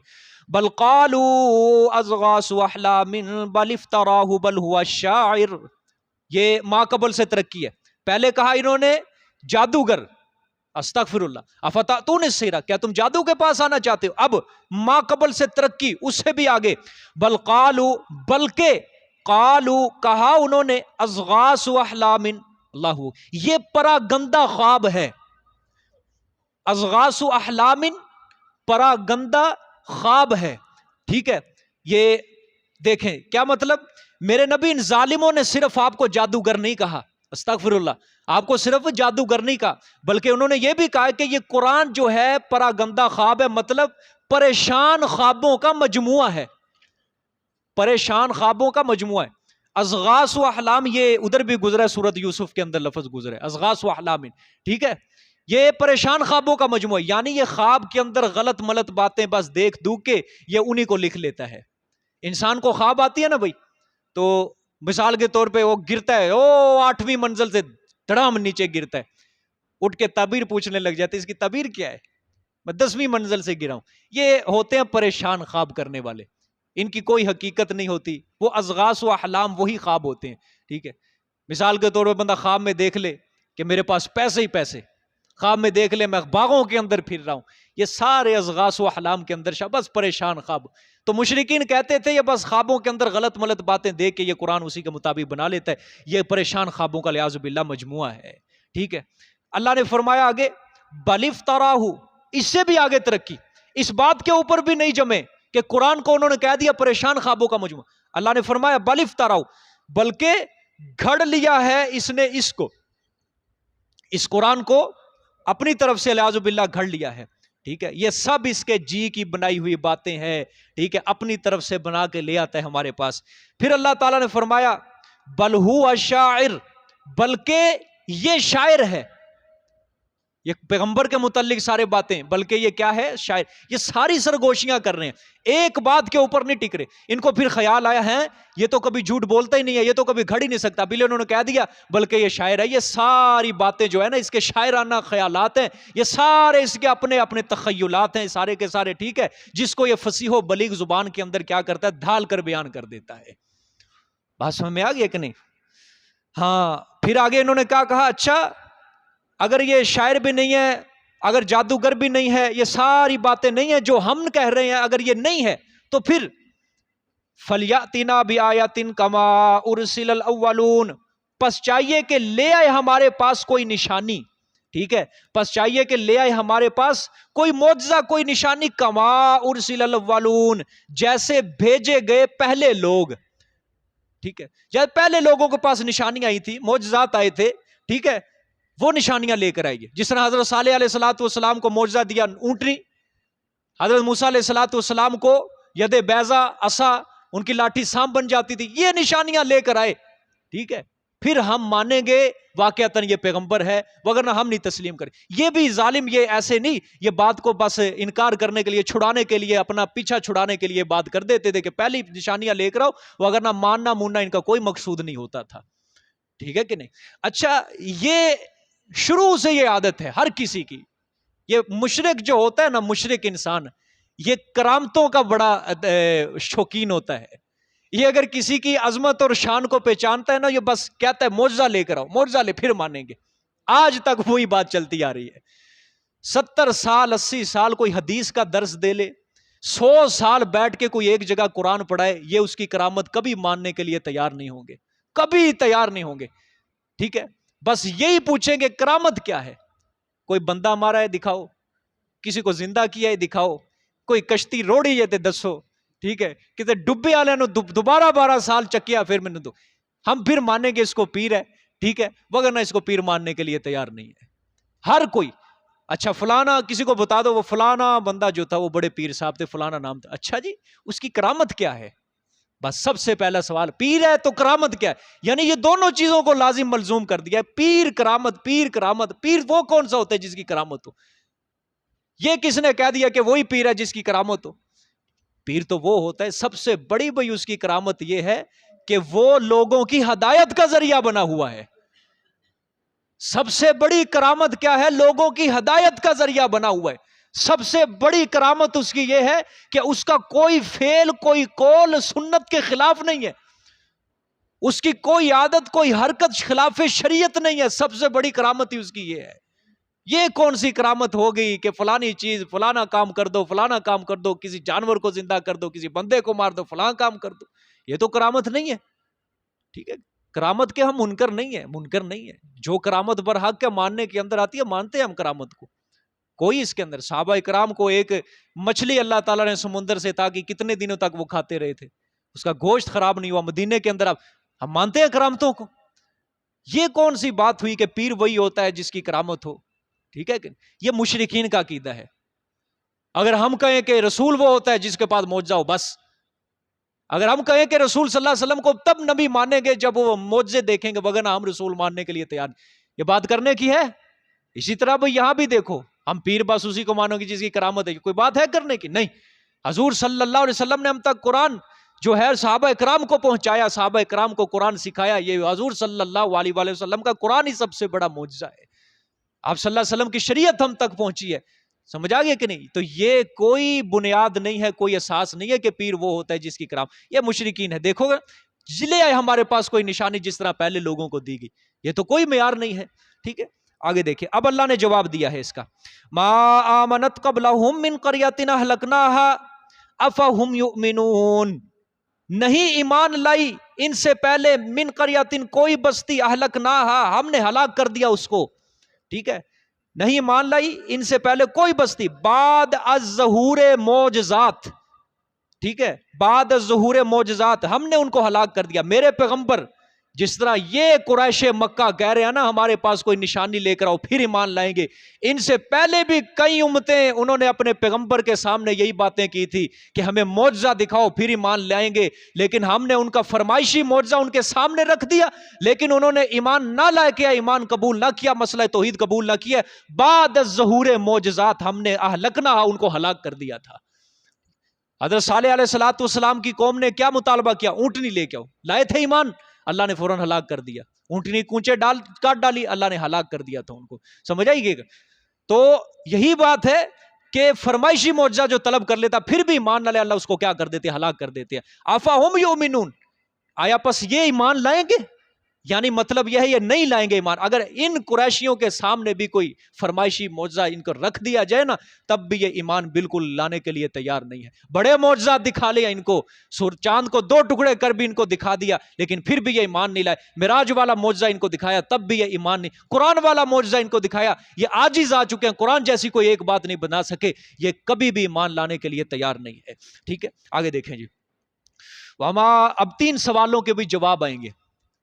بل قالوا اضغاث احلام بل افتراہ بل هو الشاعر. یہ ما قبل سے ترقی ہے. پہلے کہا انہوں نے جادوگر، استغفر اللہ، افتأتون السحر، کیا تم جادو کے پاس آنا چاہتے ہو؟ اب ما قبل سے ترقی، اس سے بھی آگے، بل قالوا، بلکہ قالوا کہا انہوں نے، اضغاث احلام، اللہ یہ پرا گندا خواب ہے. اضغاث احلام پرا گندا خواب ہے. ٹھیک ہے، یہ دیکھیں کیا مطلب، میرے نبی ان ظالموں نے صرف آپ کو جادوگر نہیں کہا، استغفر اللہ، آپ کو صرف جادوگر نہیں کہا، بلکہ انہوں نے یہ بھی کہا کہ یہ قرآن جو ہے پرا گندا خواب ہے، مطلب پریشان خوابوں کا مجموعہ ہے، پریشان خوابوں کا مجموعہ ہے. اضغاث و احلام یہ ادھر بھی گزرا ہے، سورۃ یوسف کے اندر لفظ گزرا ہے، اضغاث و احلام. ٹھیک ہے، یہ پریشان خوابوں کا مجموعہ، یعنی یہ خواب کے اندر غلط ملت باتیں بس دیکھ دو کے یہ انہی کو لکھ لیتا ہے. انسان کو خواب آتی ہے نا بھائی، تو مثال کے طور پہ وہ گرتا ہے، او 8ویں منزل سے دھڑام نیچے گرتا ہے، اٹھ کے تعبیر پوچھنے لگ جاتے اس کی تعبیر کیا ہے، میں 10ویں منزل سے گرا ہوں۔ یہ ہوتے ہیں پریشان خواب کرنے والے، ان کی کوئی حقیقت نہیں ہوتی، وہ اضغاث و احلام وہی خواب ہوتے ہیں، ٹھیک ہے۔ مثال کے طور پہ بندہ خواب میں دیکھ لے کہ میرے پاس پیسے ہی پیسے، خواب میں دیکھ لے میں باغوں کے اندر پھر رہا ہوں، یہ سارے اضغاث و احلام کے اندر بس پریشان خواب۔ تو مشرکین کہتے تھے یہ بس خوابوں کے اندر غلط ملت باتیں دیکھ کے یہ قرآن اسی کے مطابق بنا لیتا ہے، یہ پریشان خوابوں کا لعاذ باللہ مجموعہ ہے، ٹھیک ہے۔ اللہ نے فرمایا آگے بل افتراہ، اس سے بھی آگے ترقی، اس بات کے اوپر بھی نہیں جمے کہ قرآن کو انہوں نے کہہ دیا پریشان خوابوں کا مجموعہ، اللہ نے فرمایا بل افتراہ، بلکہ گھڑ لیا ہے اس نے اس کو، اس قرآن کو اپنی طرف سے لعاذ باللہ گھڑ لیا ہے، ٹھیک ہے۔ یہ سب اس کے جی کی بنائی ہوئی باتیں ہیں، ٹھیک ہے، اپنی طرف سے بنا کے لے آتا ہے ہمارے پاس۔ پھر اللہ تعالیٰ نے فرمایا بل ہوا شاعر، بلکہ یہ شاعر ہے، یہ پیغمبر کے متعلق سارے باتیں، بلکہ یہ کیا ہے، شاعر، یہ ساری سرگوشیاں کر رہے ہیں، ایک بات کے اوپر نہیں ٹک رہے۔ ان کو پھر خیال آیا ہے یہ تو کبھی جھوٹ بولتا ہی نہیں ہے، یہ تو کبھی گھڑ ہی نہیں سکتا، پہلے انہوں نے کہہ دیا بلکہ یہ شاعر ہے۔ یہ ساری باتیں جو ہے نا اس کے شاعرانہ خیالات ہیں، یہ سارے اس کے اپنے اپنے تخیلات ہیں سارے کے سارے، ٹھیک ہے، جس کو یہ فصیح و بلیغ زبان کے اندر کیا کرتا ہے، ڈھال کر بیان کر دیتا ہے۔ بات سمجھ میں آ گئی کہ نہیں؟ ہاں، پھر آگے انہوں نے کیا کہا، اچھا اگر یہ شاعر بھی نہیں ہے، اگر جادوگر بھی نہیں ہے، یہ ساری باتیں نہیں ہیں جو ہم کہہ رہے ہیں، اگر یہ نہیں ہے تو پھر فَلْيَأْتِنَا بِآيَةٍ كَمَا أُرْسِلَ الْأَوَّلُونَ، پس چاہیے کہ لے آئے ہمارے پاس کوئی نشانی، ٹھیک ہے، پس چاہیے کہ لے آئے ہمارے پاس کوئی معجزہ، کوئی نشانی، کما ارسل الاولون، جیسے بھیجے گئے پہلے لوگ، ٹھیک ہے، جب پہلے لوگوں کے پاس نشانیاں آئی تھی، معجزات آئے تھے، ٹھیک ہے، وہ نشانیاں لے کر آئیے۔ جس طرح حضرت صالح علیہ السلام کو معجزہ دیا اونٹنی، حضرت موسیٰ علیہ السلام کو ید بیضا، عصا، ان کی لاٹھی سانپ بن جاتی تھی، یہ نشانیاں لے کر آئے، ٹھیک ہے، پھر ہم مانیں گے واقعتاً یہ پیغمبر ہے، وگرنہ ہم نہیں تسلیم کریں۔ یہ بھی ظالم یہ ایسے نہیں، یہ بات کو بس انکار کرنے کے لیے، چھڑانے کے لیے، اپنا پیچھا چھڑانے کے لیے بات کر دیتے تھے کہ پہلی نشانیاں لے کر آؤ، وگرنہ ماننا موننا ان کا کوئی مقصود نہیں ہوتا تھا، ٹھیک ہے کہ نہیں؟ اچھا، یہ شروع سے یہ عادت ہے ہر کسی کی، یہ مشرک جو ہوتا ہے نا، مشرک انسان، یہ کرامتوں کا بڑا شوقین ہوتا ہے۔ یہ اگر کسی کی عظمت اور شان کو پہچانتا ہے نا، یہ بس کہتا ہے معجزہ لے کر آؤ، معجزہ لے پھر مانیں گے۔ آج تک وہی بات چلتی آ رہی ہے، 70 سال 80 سال کوئی حدیث کا درس دے لے، 100 سال بیٹھ کے کوئی ایک جگہ قرآن پڑھائے، یہ اس کی کرامت کبھی ماننے کے لیے تیار نہیں ہوں گے، کبھی تیار نہیں ہوں گے، ٹھیک ہے، بس یہی پوچھیں گے کرامت کیا ہے، کوئی بندہ مارا ہے دکھاؤ، کسی کو زندہ کیا ہے دکھاؤ، کوئی کشتی روڑی ہے تے دسو، ٹھیک ہے، کتے ڈبے والے نو دوبارہ 12 سال چکیا پھر میں نے دو، ہم پھر مانیں گے اس کو پیر ہے، ٹھیک ہے، وگرنہ اس کو پیر ماننے کے لیے تیار نہیں ہے ہر کوئی۔ اچھا فلانا کسی کو بتا دو وہ فلانا بندہ جو تھا وہ بڑے پیر صاحب تھے، فلانا نام تھا، اچھا جی اس کی کرامت کیا ہے؟ بس سب سے پہلا سوال، پیر ہے تو کرامت کیا ہے؟ یعنی یہ دونوں چیزوں کو لازم ملزوم کر دیا ہے، پیر کرامت، پیر کرامت، پیر وہ کون سا ہوتا ہے جس کی کرامت ہو؟ یہ کس نے کہہ دیا کہ وہی پیر ہے جس کی کرامت ہو؟ پیر تو وہ ہوتا ہے، سب سے بڑی بھئی اس کی کرامت یہ ہے کہ وہ لوگوں کی ہدایت کا ذریعہ بنا ہوا ہے۔ سب سے بڑی کرامت کیا ہے؟ لوگوں کی ہدایت کا ذریعہ بنا ہوا ہے۔ سب سے بڑی کرامت اس کی یہ ہے کہ اس کا کوئی فعل، کوئی قول سنت کے خلاف نہیں ہے، اس کی کوئی عادت، کوئی حرکت خلاف شریعت نہیں ہے۔ سب سے بڑی کرامت ہی اس کی یہ ہے۔ یہ کون سی کرامت ہو گئی کہ فلانی چیز، فلانا کام کر دو، فلانا کام کر دو، کسی جانور کو زندہ کر دو، کسی بندے کو مار دو، فلاں کام کر دو، یہ تو کرامت نہیں ہے، ٹھیک ہے، کرامت کے ہم منکر نہیں ہے، منکر نہیں ہے، جو کرامت برحق کے ماننے کے اندر آتی ہے مانتے ہیں ہم کرامت کو، کوئی اس کے اندر، صحابہ کرام کو ایک مچھلی اللہ تعالیٰ نے سمندر سے تاکہ کتنے دنوں تک وہ کھاتے رہے تھے، اس کا گوشت خراب نہیں ہوا، مدینے کے اندر ہم مانتے ہیں کرامتوں کو۔ یہ کون سی بات ہوئی کہ پیر وہی ہوتا ہے جس کی کرامت ہو؟ ٹھیک ہے کہ یہ مشرکین کا عقیدہ ہے۔ اگر ہم کہیں کہ رسول وہ ہوتا ہے جس کے پاس معجزہ ہو، بس اگر ہم کہیں کہ رسول صلی اللہ علیہ وسلم کو تب نبی مانیں گے جب وہ معجزے دیکھیں گے، وگرنہ ہم رسول ماننے کے لیے تیار نہیں، یہ بات کرنے کی ہے۔ اسی طرح بھئی یہاں بھی دیکھو، ہم پیر بس اسی کو مانو گے جس کی کرامت ہے، کوئی بات ہے کرنے کی؟ نہیں۔ حضور صلی اللہ علیہ وسلم نے ہم تک قرآن جو ہے صحابہ اکرام کو پہنچایا، صحابہ اکرام کو قرآن سکھایا. یہ حضور صلی اللہ علیہ وآلہ وسلم کا قرآن ہی سب سے بڑا معجزہ ہے. آپ صلی اللہ علیہ وسلم کی شریعت ہم تک پہنچی ہے. سمجھ آ گیا کہ نہیں؟ تو یہ کوئی بنیاد نہیں ہے، کوئی اساس نہیں ہے کہ پیر وہ ہوتا ہے جس کی کرام. یہ مشرکین ہے. دیکھو گا لے آئے ہمارے پاس کوئی نشانی جس طرح پہلے لوگوں کو دی گئی. یہ تو کوئی معیار نہیں ہے. ٹھیک ہے، آگے دیکھیں. اب اللہ نے جواب دیا ہے اس کا. ما آمنت قبلہم من قریۃ اہلکناها افہم یؤمنون. نہیں ایمان لائی ان سے پہلے من قریۃ کوئی بستی اہلکناها ہم نے ہلاک کر دیا اس کو. ٹھیک ہے، نہیں مان لائی ان سے پہلے کوئی بستی بعد از ظہور معجزات. ٹھیک ہے، بعد از ظہور معجزات ہم نے ان کو ہلاک کر دیا. میرے پیغمبر جس طرح یہ قریش مکہ کہہ رہے ہیں نا ہمارے پاس کوئی نشانی لے کر آؤ پھر ایمان لائیں گے، ان سے پہلے بھی کئی امتیں انہوں نے اپنے پیغمبر کے سامنے یہی باتیں کی تھی کہ ہمیں معجزہ دکھاؤ پھر ایمان لائیں گے. لیکن ہم نے ان کا فرمائشی معجزہ ان کے سامنے رکھ دیا، لیکن انہوں نے ایمان نہ لائے کیا، ایمان قبول نہ کیا، مسئلہ توحید قبول نہ کیا. بعد از ظہور معجزات ہم نے اہلکنا ان کو ہلاک کر دیا تھا. حضرت صالح علیہ السلام کی قوم نے کیا مطالبہ کیا؟ اونٹنی لے کے آؤ. لائے تھے ایمان، اللہ نے فوراً ہلاک کر دیا. اونٹنی کونچے کاٹ ڈالی، اللہ نے ہلاک کر دیا تھا ان کو. سمجھ آئیے گا؟ تو یہی بات ہے کہ فرمائشی معجزہ جو طلب کر لیتا پھر بھی ایمان نہ لے، اللہ اس کو کیا کر دیتے؟ ہلاک کر دیتے. افہم یؤمنون، آیا پس یہ ایمان لائیں گے؟ یعنی مطلب یہ ہے یہ نہیں لائیں گے ایمان. اگر ان قریشیوں کے سامنے بھی کوئی فرمائشی معجزہ ان کو رکھ دیا جائے نا تب بھی یہ ایمان بالکل لانے کے لیے تیار نہیں ہے. بڑے معجزات دکھا لیا ان کو، چاند کو 2 ٹکڑے کر بھی ان کو دکھا دیا لیکن پھر بھی یہ ایمان نہیں لائے. معراج والا معجزہ ان کو دکھایا تب بھی یہ ایمان نہیں. قرآن والا معجزہ ان کو دکھایا، یہ عاجز آ چکے ہیں، قرآن جیسی کوئی ایک بات نہیں بنا سکے، یہ کبھی بھی ایمان لانے کے لیے تیار نہیں ہے. ٹھیک ہے، آگے دیکھیں جی. اب 3 سوالوں کے بھی جواب آئیں گے.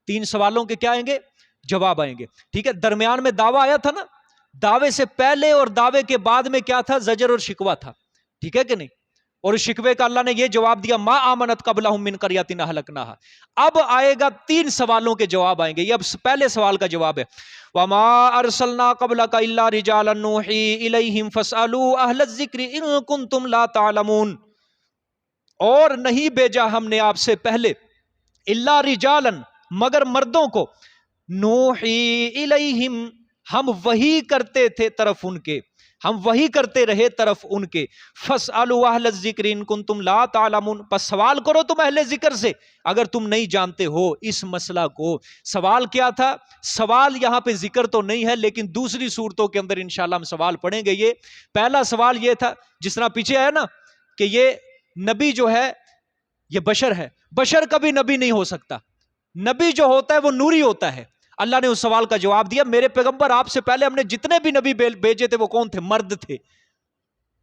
3 سوالوں کے کیا آئیں گے؟ جواب آئیں گے. ٹھیک ہے، درمیان میں دعویٰ آیا تھا نا، دعوے سے پہلے اور دعوے کے بعد میں کیا تھا؟ زجر اور شکوہ تھا. ٹھیک ہے کہ نہیں؟ اور اس شکوے کا اللہ نے یہ جواب دیا ما آمنت قبلہم من قریۃ اہلکناہا. اب آئے گا 3 سوالوں کے جواب آئیں گے. یہ اب پہلے سوال کا جواب ہے. وما ارسلنا قبلک الا رجالا نوحی الیہم فاسألوا اہل الذکر ان کنتم لا تعلمون. اور نہیں بھیجا ہم نے آپ سے پہلے الا رجالا مگر مردوں کو، نوحی الیہم ہم وحی کرتے تھے طرف ان کے، ہم وحی کرتے رہے طرف ان کے. فاسألوا اہل الذکر ان کنتم لا تعلمون، پس سوال کرو تم اہل ذکر سے اگر تم نہیں جانتے ہو اس مسئلہ کو. سوال کیا تھا؟ سوال یہاں پہ ذکر تو نہیں ہے لیکن دوسری صورتوں کے اندر انشاءاللہ ہم سوال پڑھیں گے. یہ پہلا سوال یہ تھا جس طرح پیچھے ہے نا کہ یہ نبی جو ہے یہ بشر ہے، بشر کبھی نبی نہیں ہو سکتا. نبی جو ہوتا ہے وہ نوری ہوتا ہے. اللہ نے اس سوال کا جواب دیا میرے پیغمبر آپ سے پہلے ہم نے جتنے بھی نبی بھیجے تھے وہ کون تھے؟ مرد تھے.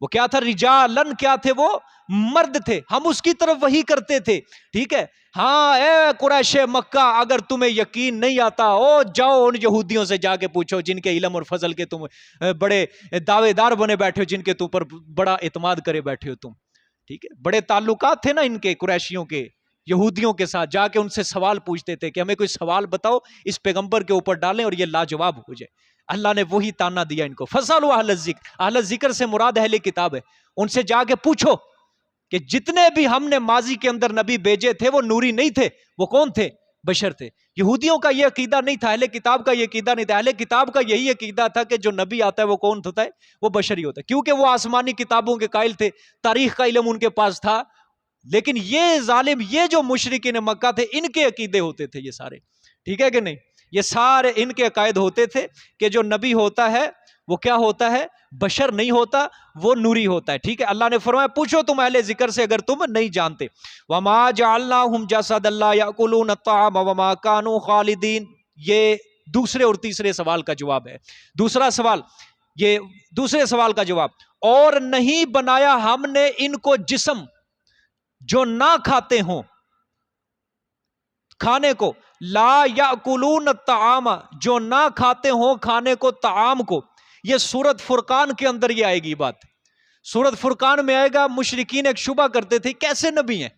وہ کیا تھا؟ رجالن کیا تھے؟ وہ مرد تھے. ہم اس کی طرف وحی کرتے تھے. ٹھیک ہے، ہاں اے قریش مکہ اگر تمہیں یقین نہیں آتا جاؤ ان یہودیوں سے جا کے پوچھو جن کے علم اور فضل کے تم بڑے دعوے دار بنے بیٹھے ہو، جن کے تم پر بڑا اعتماد کرے بیٹھے ہو تم. ٹھیک ہے، بڑے تعلقات تھے نا ان کے قریشیوں کے یہودیوں کے ساتھ. جا کے ان سے سوال پوچھتے تھے کہ ہمیں کوئی سوال بتاؤ اس پیغمبر کے اوپر ڈالیں اور یہ لاجواب ہو جائے. اللہ نے وہی تانا دیا ان کو. فسألوا اہل الذکر، اہل ذکر سے مراد اہل کتاب ہے. ان سے جا کے پوچھو کہ جتنے بھی ہم نے ماضی کے اندر نبی بھیجے تھے وہ نوری نہیں تھے، وہ کون تھے؟ بشر تھے. یہودیوں کا یہ عقیدہ نہیں تھا، اہل کتاب کا یہ عقیدہ نہیں تھا. اہل کتاب کا یہی عقیدہ تھا کہ جو نبی آتا ہے وہ کون ہوتا ہے؟ وہ بشری ہوتا ہے، کیونکہ وہ آسمانی کتابوں کے قائل تھے، تاریخ کا علم ان کے پاس تھا. لیکن یہ ظالم، یہ جو مشرکین مکہ تھے ان کے عقیدے ہوتے تھے یہ سارے. ٹھیک ہے کہ نہیں؟ یہ سارے ان کے عقائد ہوتے تھے کہ جو نبی ہوتا ہے وہ کیا ہوتا ہے؟ بشر نہیں ہوتا، وہ نوری ہوتا ہے. ٹھیک ہے، اللہ نے فرمایا پوچھو تم اہل ذکر سے اگر تم نہیں جانتے. وما جعلناہم جسدا لا یاکلون الطعام وما کانوا خالدین. یہ دوسرے اور تیسرے سوال کا جواب ہے. دوسرا سوال، یہ دوسرے سوال کا جواب، اور نہیں بنایا ہم نے ان کو جسم جو نہ کھاتے ہوں کھانے کو، لا یاکلون الطعام جو نہ کھاتے ہوں کھانے کو، طعام کو. یہ سورۃ فرقان کے اندر یہ آئے گی بات. سورۃ فرقان میں آئے گا. مشرکین ایک شبہ کرتے تھے کیسے نبی ہیں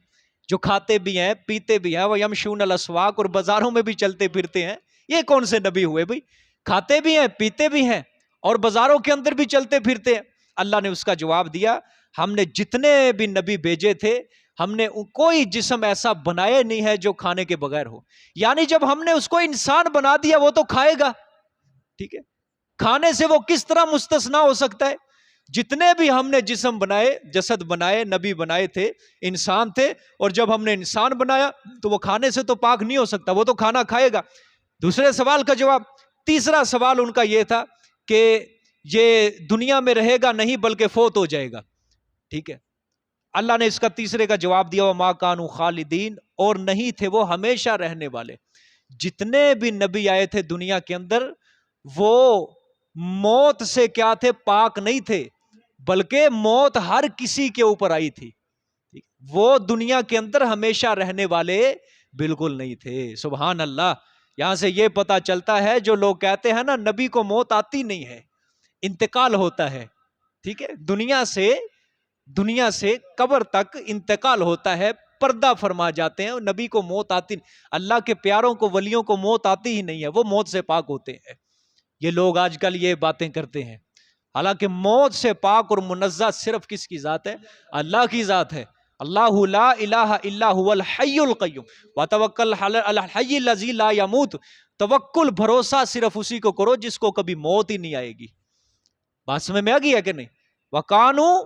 جو کھاتے بھی ہیں پیتے بھی ہیں، وہ یمشون الاسواق، اور بازاروں میں بھی چلتے پھرتے ہیں. یہ کون سے نبی ہوئے بھائی؟ کھاتے بھی ہیں پیتے بھی ہیں اور بازاروں کے اندر بھی چلتے پھرتے ہیں. اللہ نے اس کا جواب دیا ہم نے جتنے بھی نبی بھیجے تھے ہم نے کوئی جسم ایسا بنایا نہیں ہے جو کھانے کے بغیر ہو. یعنی جب ہم نے اس کو انسان بنا دیا وہ تو کھائے گا. ٹھیک ہے, کھانے سے وہ کس طرح مستثنا ہو سکتا ہے؟ جتنے بھی ہم نے جسم بنائے, جسد بنائے, نبی بنائے تھے, انسان تھے, اور جب ہم نے انسان بنایا تو وہ کھانے سے تو پاک نہیں ہو سکتا, وہ تو کھانا کھائے گا. دوسرے سوال کا جواب, تیسرا سوال ان کا یہ تھا کہ یہ دنیا میں رہے گا نہیں بلکہ فوت ہو جائے گا. ٹھیک ہے, اللہ نے اس کا تیسرے کا جواب دیا, وَمَا كَانُوا خَالِدِينَ, اور نہیں تھے وہ ہمیشہ رہنے والے. جتنے بھی نبی آئے تھے دنیا کے اندر وہ موت سے کیا تھے؟ پاک نہیں تھے, بلکہ موت ہر کسی کے اوپر آئی تھی. وہ دنیا کے اندر ہمیشہ رہنے والے بالکل نہیں تھے. سبحان اللہ. یہاں سے یہ پتا چلتا ہے جو لوگ کہتے ہیں نا نبی کو موت آتی نہیں ہے, انتقال ہوتا ہے. ٹھیک ہے, دنیا سے قبر تک انتقال ہوتا ہے, پردہ فرما جاتے ہیں. نبی کو موت آتی نہیں, اللہ کے پیاروں کو, ولیوں کو موت آتی ہی نہیں ہے, وہ موت سے پاک ہوتے ہیں. یہ لوگ آج کل یہ باتیں کرتے ہیں, حالانکہ موت سے پاک اور منزہ صرف کس کی ذات ہے؟ اللہ کی ذات ہے. اللہ لا الہ الا هو الحی القیوم وتوکل علی الحی الذی لا یموت. توکل, بھروسہ صرف اسی کو کرو جس کو کبھی موت ہی نہیں آئے گی. بات سمجھ میں آ گئی ہے کہ نہیں؟ وَقَانُوا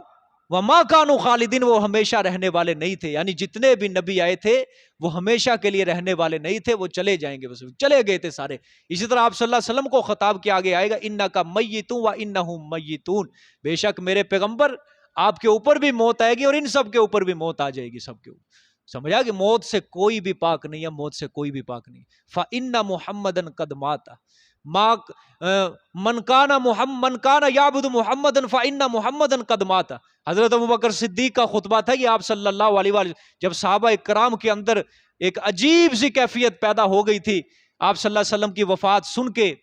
وَمَا كَانُوا خَالِدِينَ, وہ ہمیشہ رہنے والے نہیں تھے. یعنی جتنے بھی نبی آئے تھے وہ ہمیشہ کے لیے رہنے والے نہیں تھے, وہ چلے جائیں گے, بس چلے گئے تھے سارے. اسی طرح آپ صلی اللہ علیہ وسلم کو خطاب کیا آگے آئے گا, اِنَّكَ مَيِّتٌ وَإِنَّهُم مَيِّتُونَ, بے شک میرے پیغمبر آپ کے اوپر بھی موت آئے گی اور ان سب کے اوپر بھی موت آ جائے گی, سب کے اوپر. سمجھا کہ موت سے کوئی بھی پاک نہیں ہے, موت سے کوئی بھی پاک نہیں. فَإِنَّ مُحَمَّدًا قَدْ مَاتَ من کان یعبد محمدًا فإن محمدًا قد مات. حضرت ابوبکر صدیق کا خطبہ تھا یہ, آپ صلی اللہ علیہ وآلہ, جب صحابہ کرام کے اندر ایک عجیب سی کیفیت پیدا ہو گئی تھی, آپ صلی اللہ علیہ وسلم کی وفات سن کے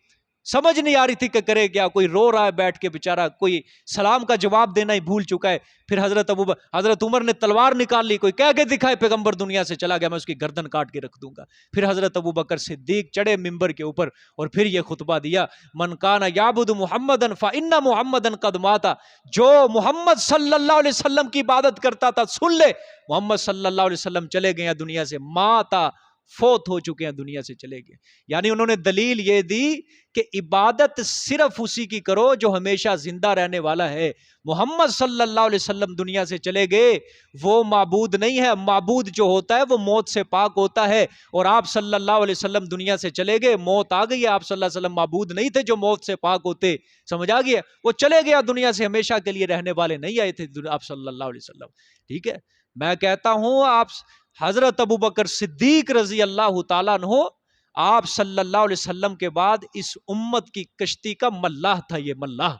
سمجھ نہیں آ رہی تھی کہ کرے کیا. کوئی رو رہا ہے بیٹھ کے بیچارہ, کوئی سلام کا جواب دینا ہی بھول چکا ہے. پھر حضرت عمر نے تلوار نکال لی, کوئی کہہ کے دکھائے پیغمبر دنیا سے چلا گیا, میں اس کی گردن کاٹ کے رکھ دوں گا. پھر حضرت ابوبکر صدیق چڑھے منبر کے اوپر اور پھر یہ خطبہ دیا, من کان یعبد محمدًا فإن محمدًا قد مات. جو محمد صلی اللہ علیہ وسلم کی عبادت کرتا تھا سن لے, محمد صلی اللہ علیہ وسلم چلے گئے دنیا سے, ماتا, فوت ہو چکے ہیں, دنیا سے چلے گئے. یعنی انہوں نے دلیل یہ دی کہ عبادت صرف اسی کی کرو جو ہمیشہ زندہ رہنے والا ہے. محمد صلی اللہ علیہ وسلم دنیا سے چلے گئے, وہ معبود نہیں ہے. معبود جو ہوتا ہے وہ موت سے پاک ہوتا ہے, اور آپ صلی اللہ علیہ وسلم دنیا سے چلے گئے, موت آ گئی ہے. آپ صلی اللہ علیہ وسلم معبود نہیں تھے جو موت سے پاک ہوتے, سمجھ آ گیا؟ وہ چلے گیا دنیا سے, ہمیشہ کے لیے رہنے والے نہیں آئے تھے آپ صلی اللہ علیہ وسلم. ٹھیک ہے, میں کہتا ہوں آپ حضرت ابوبکر صدیق رضی اللہ تعالیٰ عنہ آپ صلی اللہ علیہ وسلم کے بعد اس امت کی کشتی کا ملاح تھا. یہ ملاح,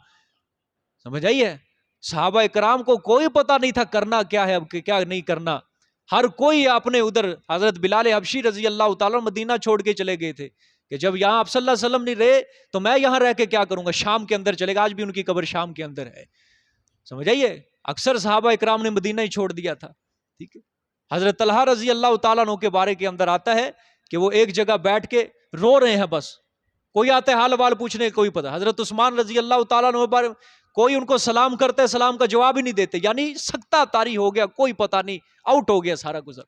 سمجھ آئیے؟ صحابہ اکرام کو کوئی پتہ نہیں تھا کرنا کیا ہے, اب کیا نہیں کرنا. ہر کوئی اپنے ادھر, حضرت بلال حبشی رضی اللہ تعالیٰ مدینہ چھوڑ کے چلے گئے تھے کہ جب یہاں آپ صلی اللہ علیہ وسلم نہیں رہے تو میں یہاں رہ کے کیا کروں گا, شام کے اندر چلے گا. آج بھی ان کی قبر شام کے اندر ہے, سمجھ آئیے؟ اکثر صحابہ اکرام نے مدینہ ہی چھوڑ دیا تھا. ٹھیک ہے, حضرت طلحہ رضی اللہ تعالیٰ عنہ کے بارے کے اندر آتا ہے کہ وہ ایک جگہ بیٹھ کے رو رہے ہیں, بس کوئی آتے حال وال پوچھنے کوئی پتہ. حضرت عثمان رضی اللہ تعالیٰ عنہ بارے کوئی ان کو سلام کرتے, سلام کا جواب ہی نہیں دیتے, یعنی سکتہ طاری ہو گیا, کوئی پتہ نہیں, آؤٹ ہو گیا سارا گزر.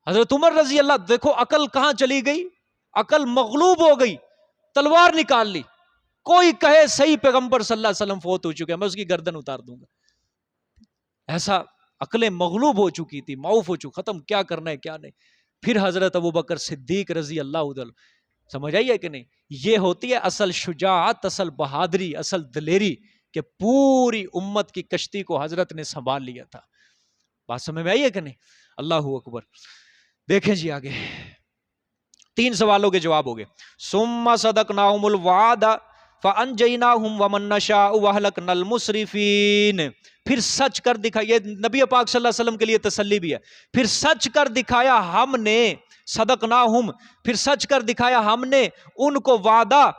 حضرت عمر رضی اللہ, دیکھو عقل کہاں چلی گئی, عقل مغلوب ہو گئی, تلوار نکال لی. کوئی کہے صحیح پیغمبر صلی اللہ علیہ وسلم فوت ہو چکے ہیں, میں اس کی گردن اتار دوں گا. ایسا عقلیں مغلوب ہو چکی تھی, معوف ہو چکی, ختم, کیا کرنا ہے کیا نہیں. پھر حضرت ابوبکر صدیق رضی اللہ عنہ, سمجھ آئیے کہ نہیں؟ یہ ہوتی ہے اصل شجاعت, اصل بہادری, اصل دلیری, کہ پوری امت کی کشتی کو حضرت نے سنبھال لیا تھا. بات سمجھ میں آئیے کہ نہیں؟ اللہ اکبر. دیکھیں جی آگے 3 سوالوں کے جواب ہو گئے. ثم صدقناہم الوعد فانجیناہم ومن نشاء واہلکنا المسرفین. پھر سچ کر دکھایا, یہ نبی پاک صلی اللہ علیہ وسلم کے لیے تسلی بھی ہے. پھر سچ کر دکھایا ہم نے, صدقناہم, پھر سچ کر دکھایا ہم نے ان کو وعدہ,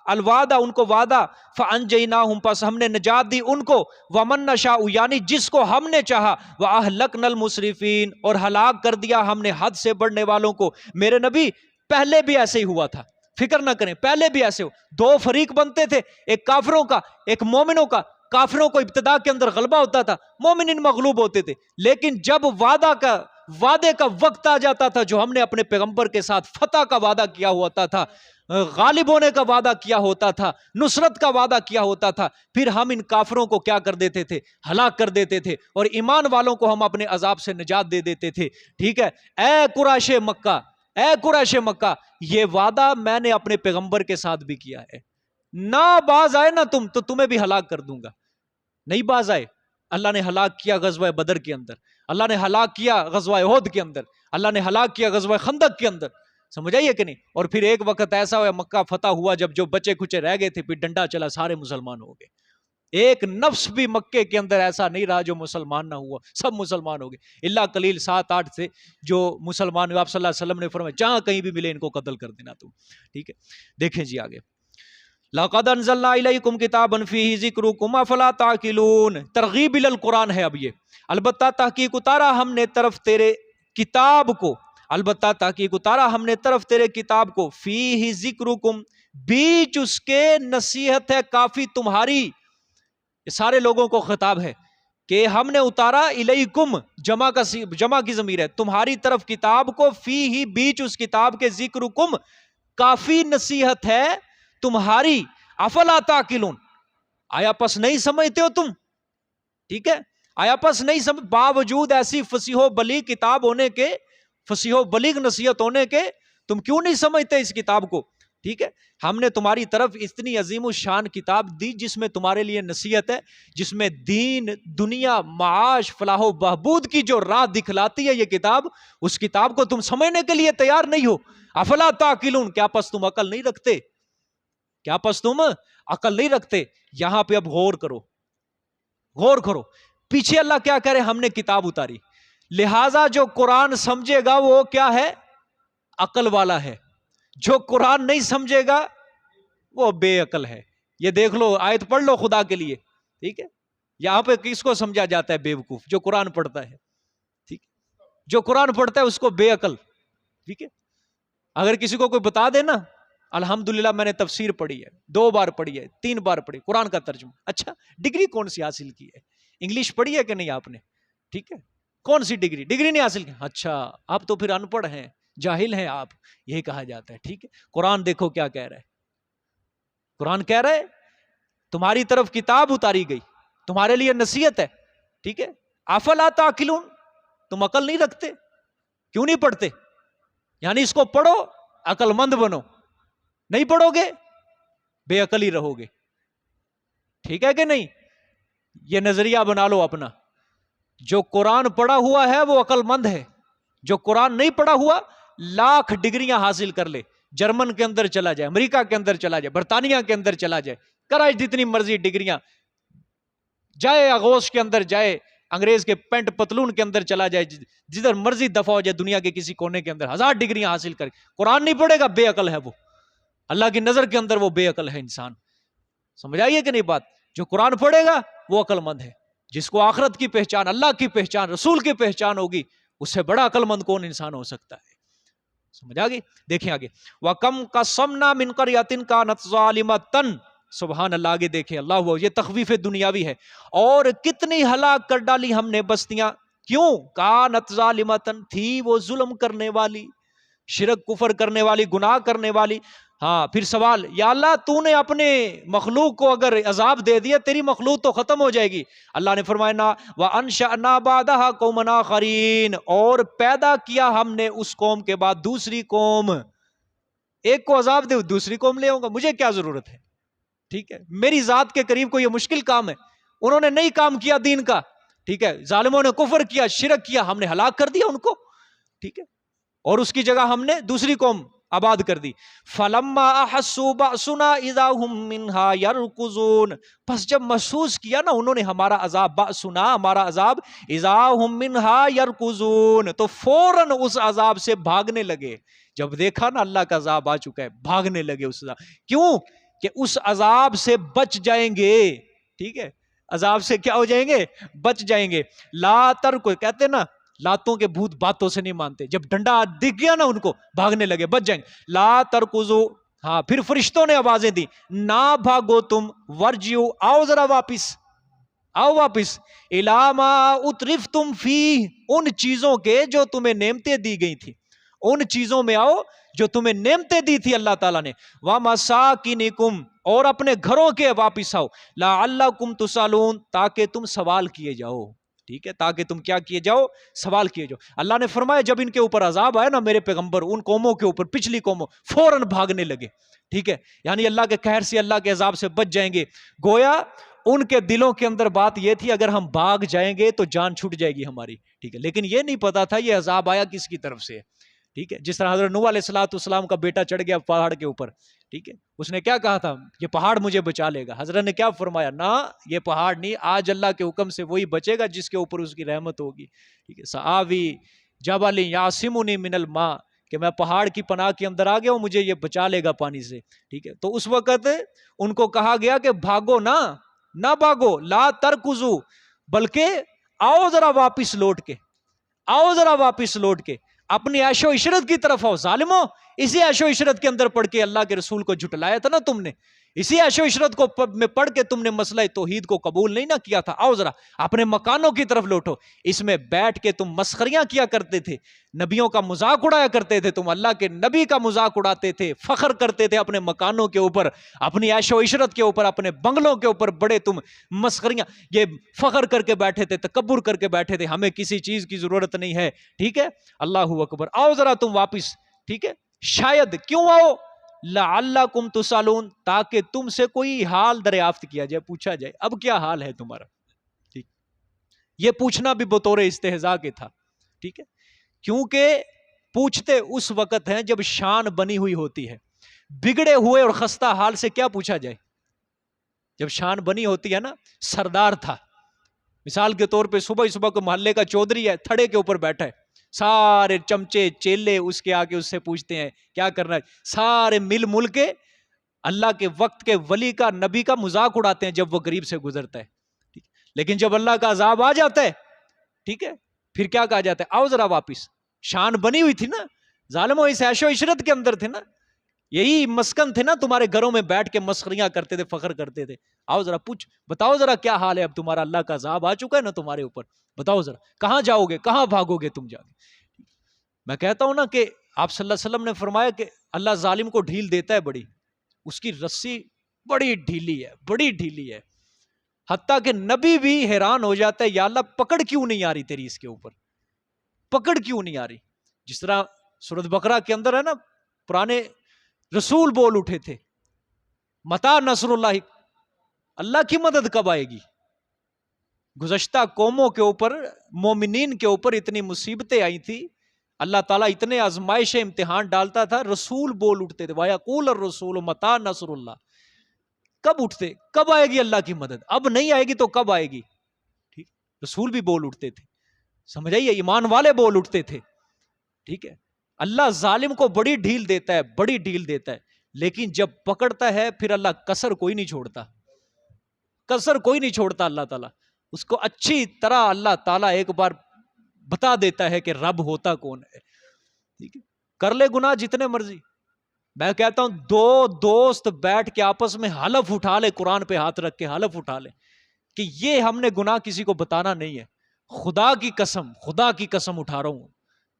الوعدہ ان کو وعدہ, فانجیناہم, پس ہم نے نجات دی ان کو, ومن نشاء یعنی جس کو ہم نے چاہا, واہلکنا المسرفین, اور ہلاک کر دیا ہم نے حد سے بڑھنے والوں کو. میرے نبی پہلے بھی ایسے ہی ہوا تھا, فکر نہ کریں, پہلے بھی ایسے ہو. 2 فریق بنتے تھے, ایک کافروں کا ایک مومنوں کا. کافروں کو ابتدا کے اندر غلبہ ہوتا تھا، مومنین مغلوب ہوتے تھے، لیکن جب وعدے کا وقت آ جاتا تھا، جو ہم نے اپنے پیغمبر کے ساتھ فتح کا وعدہ کیا ہوتا تھا، غالب ہونے کا وعدہ کیا ہوتا تھا، نصرت کا وعدہ کیا ہوتا تھا، پھر ہم ان کافروں کو کیا کر دیتے تھے؟ ہلاک کر دیتے تھے، اور ایمان والوں کو ہم اپنے عذاب سے نجات دے دیتے تھے. ٹھیک ہے؟ اے قریش مکہ، یہ وعدہ میں نے اپنے پیغمبر کے ساتھ بھی کیا ہے. نہ باز آئے نا تم تو تمہیں بھی ہلاک کر دوں گا. نہیں باز آئے، اللہ نے ہلاک کیا غزوہ بدر کے اندر، اللہ نے ہلاک کیا غزوہ احد کے اندر، اللہ نے ہلاک کیا غزوہ خندق کے اندر. سمجھ آئیے کہ نہیں؟ اور پھر ایک وقت ایسا ہوا، مکہ فتح ہوا، جب جو بچے کچے رہ گئے تھے پھر ڈنڈا چلا، سارے مسلمان ہو گئے. ایک نفس بھی مکے کے اندر ایسا نہیں رہا جو مسلمان نہ ہوا، سب مسلمان ہو گئے، اللہ قلیل 7-8 سے جو مسلمان ہوئے. آپ صلی اللہ علیہ وسلم نے فرمایا جہاں کہیں بھی ملے ان کو قتل کر دینا تم. ٹھیک ہے؟ دیکھیں جی آگے، لَقَدْ أَنزَلْنَا إِلَيْكُمْ كِتَابًا فِيهِ ذِكْرُكُمْ أَفَلَا تَعْقِلُونَ. ترغیب القرآن ہے. اب یہ البتہ تحقیق اتارا ہم نے طرف تیرے کتاب کو، البتہ تحقیق اتارا ہم نے طرف تیرے کتاب کو، فیہ ذکرکم، بیچ اس کے نصیحت ہے کافی تمہاری. یہ سارے لوگوں کو خطاب ہے کہ ہم نے اتارا الیکم، جمع کی ضمیر ہے، تمہاری طرف کتاب کو، فیہ بیچ اس کتاب کے، ذکرکم کافی نصیحت ہے تمہاری. افلا تعقلون، آیا پس نہیں سمجھتے ہو تم؟ ٹھیک ہے؟ آیا پس نہیں سمجھ، باوجود ایسی فصیح و بلیغ کتاب ہونے کے، فصیح و بلیغ نصیحت ہونے کے، تم کیوں نہیں سمجھتے اس کتاب کو؟ ٹھیک ہے؟ ہم نے تمہاری طرف اتنی عظیم الشان کتاب دی جس میں تمہارے لیے نصیحت ہے، جس میں دین، دنیا، معاش، فلاح و بہبود کی جو راہ دکھلاتی ہے یہ کتاب، اس کتاب کو تم سمجھنے کے لیے تیار نہیں ہو. افلا تعقلون، کیا پس تم عقل نہیں رکھتے؟ کیا پس تم عقل نہیں رکھتے؟ یہاں پہ اب غور کرو، غور کرو. پیچھے اللہ کیا کرے؟ ہم نے کتاب اتاری، لہٰذا جو قرآن سمجھے گا وہ کیا ہے؟ عقل والا ہے. جو قرآن نہیں سمجھے گا وہ بے عقل ہے. یہ دیکھ لو، آیت پڑھ لو خدا کے لیے. ٹھیک ہے؟ یہاں پہ کس کو سمجھا جاتا ہے بے وقوف؟ جو قرآن پڑھتا ہے. ٹھیک ہے؟ جو قرآن پڑھتا ہے اس کو بے عقل. ٹھیک ہے؟ اگر کسی کو کوئی بتا دے نا، الحمدللہ میں نے تفسیر پڑھی ہے، 2 بار پڑھی ہے، 3 بار پڑھی، قرآن کا ترجمہ. اچھا، ڈگری کون سی حاصل کی ہے؟ انگلش پڑھی ہے کہ نہیں آپ نے؟ ٹھیک ہے؟ کون سی ڈگری نہیں حاصل کی؟ اچھا، آپ تو پھر ان پڑھ ہیں، جاہل ہیں آپ، یہی کہا جاتا ہے. ٹھیک ہے؟ قرآن دیکھو کیا کہہ رہا ہے. قرآن کہہ رہا ہے تمہاری طرف کتاب اتاری گئی، تمہارے لیے نصیحت ہے. ٹھیک ہے؟ افلا تعقلون، تم عقل نہیں رکھتے؟ کیوں نہیں پڑھتے؟ یعنی اس کو پڑھو، عقل مند بنو. نہیں پڑھو گے بے عقل ہی رہو گے. ٹھیک ہے کہ نہیں؟ یہ نظریہ بنا لو اپنا. جو قرآن پڑھا ہوا ہے وہ عقل مند ہے، جو قرآن نہیں پڑھا ہوا لاکھ ڈگریاں حاصل کر لے، جرمن کے اندر چلا جائے، امریکہ کے اندر چلا جائے، برطانیہ کے اندر چلا جائے، کرائے جتنی مرضی ڈگریاں، جائے آغوش کے اندر جائے، انگریز کے پینٹ پتلون کے اندر چلا جائے، جدھر مرضی دفع ہو جائے دنیا کے کسی کونے کے اندر، 1000 ڈگریاں حاصل کر، قرآن نہیں پڑھے گا بے عقل ہے وہ. اللہ کی نظر کے اندر وہ بے عقل ہے انسان. سمجھ آئیے کہ نہیں بات؟ جو قرآن پڑھے گا وہ عقل مند ہے. جس کو آخرت کی پہچان، اللہ کی پہچان، رسول کی پہچان ہوگی، اس سے بڑا عقل مند کون انسان ہو سکتا ہے؟ سمجھ آگئی؟ دیکھیں آگے، وَكَمْ قَصَّمْنَا مِنْ قَرْيَةٍ كَانَتْ ظَالِمَةً. سبحان اللہ. آگے دیکھیں، اللہ یہ تخویف دنیاوی ہے. اور کتنی ہلاک کر ڈالی ہم نے بستیاں، کیوں؟ کانت ظالمتن، تھی وہ ظلم کرنے والی، شرک کفر کرنے والی، گناہ کرنے والی. ہاں، پھر سوال، یا اللہ تو نے اپنے مخلوق کو اگر عذاب دے دیا، تیری مخلوق تو ختم ہو جائے گی. اللہ نے فرمایا نا وَأَنشَأْنَا بَعْدَهَا قَوْمًا آخَرِينَ، اور پیدا کیا ہم نے اس قوم کے بعد دوسری قوم. ایک کو عذاب دے دوسری قوم لے آؤں گا، مجھے کیا ضرورت ہے؟ ٹھیک ہے؟ میری ذات کے قریب کو یہ مشکل کام ہے. انہوں نے نہیں کام کیا دین کا. ٹھیک ہے؟ ظالموں نے کفر کیا، شرک کیا، ہم نے ہلاک کر دیا ان کو. ٹھیک ہے؟ اور اس کی جگہ ہم نے دوسری قوم آباد کر دی. فَلَمَّا أَحَسُّوا بَأْسُنَا إِذَا هُمْ مِنْهَا يَرْكُضُونَ، پس جب محسوس کیا نا انہوں نے ہمارا عذاب، بأسنا ہمارا عذاب، إِذَا هُمْ مِنْهَا يَرْكُضُونَ، تو فوراً اس عذاب سے بھاگنے لگے. جب دیکھا نا اللہ کا عذاب آ چکا ہے، بھاگنے لگے اس عذاب. کیوں؟ کہ اس عذاب سے بچ جائیں گے. ٹھیک ہے؟ عذاب سے کیا ہو جائیں گے؟ بچ جائیں گے. لا ترکو، کہتے نا لاتوں کے بھوت باتوں سے نہیں مانتے، جب ڈنڈا دکھ گیا نا ان کو بھاگنے لگے، بچ جائیں گے. لا ترکزو، ہاں پھر فرشتوں نے آوازیں دی، نہ بھاگو تم، ورجیو، آؤ ذرا واپس. آؤ واپس، الا ما اترفتم فیہ، ان چیزوں کے جو تمہیں نعمتیں دی گئی تھی، ان چیزوں میں آؤ جو تمہیں نعمتیں دی تھی اللہ تعالیٰ نے، وَمَسَاكِنِكُمْ، اور اپنے گھروں کے واپس آؤ، لَعَلَّكُمْ تُسْأَلُونَ، تاکہ تم سوال کیے جاؤ، ٹھیک ہے، تاکہ تم کیا کیے جاؤ، سوال کیے جاؤ۔ اللہ نے فرمایا جب ان کے اوپر عذاب آئے نا میرے پیغمبر، ان قوموں کے اوپر، پچھلی قوموں، فوراً بھاگنے لگے، ٹھیک ہے، یعنی اللہ کے قہر سے، اللہ کے عذاب سے بچ جائیں گے۔ گویا ان کے دلوں کے اندر بات یہ تھی اگر ہم بھاگ جائیں گے تو جان چھوٹ جائے گی ہماری، ٹھیک ہے، لیکن یہ نہیں پتا تھا یہ عذاب آیا کس کی طرف سے ہے، ٹھیک ہے۔ جس طرح حضرت نوح علیہ السلام کا بیٹا چڑھ گیا پہاڑ کے اوپر، ٹھیک ہے، اس نے کیا کہا تھا، یہ پہاڑ مجھے بچا لے گا، حضرت نے کیا فرمایا، نہ یہ پہاڑ نہیں، آج اللہ کے حکم سے وہی بچے گا جس کے اوپر اس کی رحمت ہوگی، ٹھیک ہے، سآوی جبل یعصمنی من الماء، کہ میں پہاڑ کی پناہ کے اندر آ گیا ہوں، مجھے یہ بچا لے گا پانی سے، ٹھیک ہے۔ تو اس وقت ان کو کہا گیا کہ بھاگو نہ بھاگو، لا ترکزو، بلکہ آؤ ذرا واپس لوٹ کے، آؤ ذرا واپس لوٹ کے اپنی عیش و عشرت کی طرف آؤ، ظالمو، اسی عیش و عشرت کے اندر پڑھ کے اللہ کے رسول کو جھٹلایا تھا نا تم نے، اسی عیش و عشرت کو میں پڑھ کے تم نے مسئلہ توحید کو قبول نہیں نہ کیا تھا، آؤ ذرا اپنے مکانوں کی طرف لوٹو، اس میں بیٹھ کے تم مسخریاں کیا کرتے تھے، نبیوں کا مذاق اڑایا کرتے تھے، تم اللہ کے نبی کا مذاق اڑاتے تھے، فخر کرتے تھے اپنے مکانوں کے اوپر، اپنی عیش و عشرت کے اوپر، اپنے بنگلوں کے اوپر، بڑے تم مسخریاں، یہ فخر کر کے بیٹھے تھے، تکبر کر کے بیٹھے تھے، ہمیں کسی چیز کی ضرورت نہیں ہے، ٹھیک ہے، اللہ اکبر، آؤ ذرا تم واپس، ٹھیک ہے، شاید، کیوں آؤ، لعلکم تسالون، تاکہ تم سے کوئی حال دریافت کیا جائے، پوچھا جائے اب کیا حال ہے تمہارا، ٹھیک، یہ پوچھنا بھی بطور استہزاء کے تھا، ٹھیک ہے، کیونکہ پوچھتے اس وقت ہیں جب شان بنی ہوئی ہوتی ہے، بگڑے ہوئے اور خستہ حال سے کیا پوچھا جائے، جب شان بنی ہوتی ہے نا، سردار تھا، مثال کے طور پہ صبح کو محلے کا چودھری ہے، تھڑے کے اوپر بیٹھا ہے، سارے چمچے چیلے اس کے آگے اس سے پوچھتے ہیں کیا کرنا ہے، سارے مل کے اللہ کے وقت کے ولی کا، نبی کا مذاق اڑاتے ہیں جب وہ غریب سے گزرتا ہے، لیکن جب اللہ کا عذاب آ جاتا ہے، ٹھیک ہے، پھر کیا کہا جاتا ہے، آؤ ذرا واپس، شان بنی ہوئی تھی نا، ظالمو اس عیش و عشرت کے اندر تھے نا، یہی مسکن تھے نا، تمہارے گھروں میں بیٹھ کے مسخریاں کرتے تھے، فخر کرتے تھے، آؤ ذرا بتاؤ ذرا کیا حال ہے، اب تمہارا اللہ کا عذاب آ چکا ہے نا تمہارے اوپر، بتاؤ ذرا کہاں جاؤ گے، کہاں بھاگو گے تم جا کے۔ میں کہتا ہوں نا کہ آپ صلی اللہ علیہ وسلم نے فرمایا کہ اللہ ظالم کو ڈھیل دیتا ہے بڑی، اس کی رسی بڑی ڈھیلی ہے، حتیٰ کہ نبی بھی حیران ہو جاتا ہے، یا اللہ پکڑ کیوں نہیں آ رہی تیری اس کے اوپر، پکڑ کیوں نہیں آ رہی، جس طرح سورۃ بقرہ کے اندر ہے نا، پرانے رسول بول اٹھے تھے، متی نصر اللہ، اللہ کی مدد کب آئے گی، گزشتہ قوموں کے اوپر، مومنین کے اوپر اتنی مصیبتیں آئی تھی، اللہ تعالیٰ اتنے آزمائش امتحان ڈالتا تھا، رسول بول اٹھتے تھے، وَيَقُولُ الرَّسُولُ مَتَىٰ نَصْرُ اللَّهِ، کب اٹھتے، کب آئے گی اللہ کی مدد، اب نہیں آئے گی تو کب آئے گی، ٹھیک، رسول بھی بول اٹھتے تھے، سمجھ آئیے، ایمان والے بول اٹھتے تھے، ٹھیک ہے، اللہ ظالم کو بڑی ڈھیل دیتا ہے، لیکن جب پکڑتا ہے پھر اللہ کسر کوئی نہیں چھوڑتا، اللہ تعالیٰ اس کو اچھی طرح اللہ تعالیٰ ایک بار بتا دیتا ہے کہ رب ہوتا کون ہے، ٹھیک ہے، کر لے گناہ جتنے مرضی، میں کہتا ہوں دو دوست بیٹھ کے آپس میں حلف اٹھا لے، قرآن پہ ہاتھ رکھ کے حلف اٹھا لے کہ یہ ہم نے گناہ کسی کو بتانا نہیں ہے، خدا کی قسم اٹھا رہا ہوں،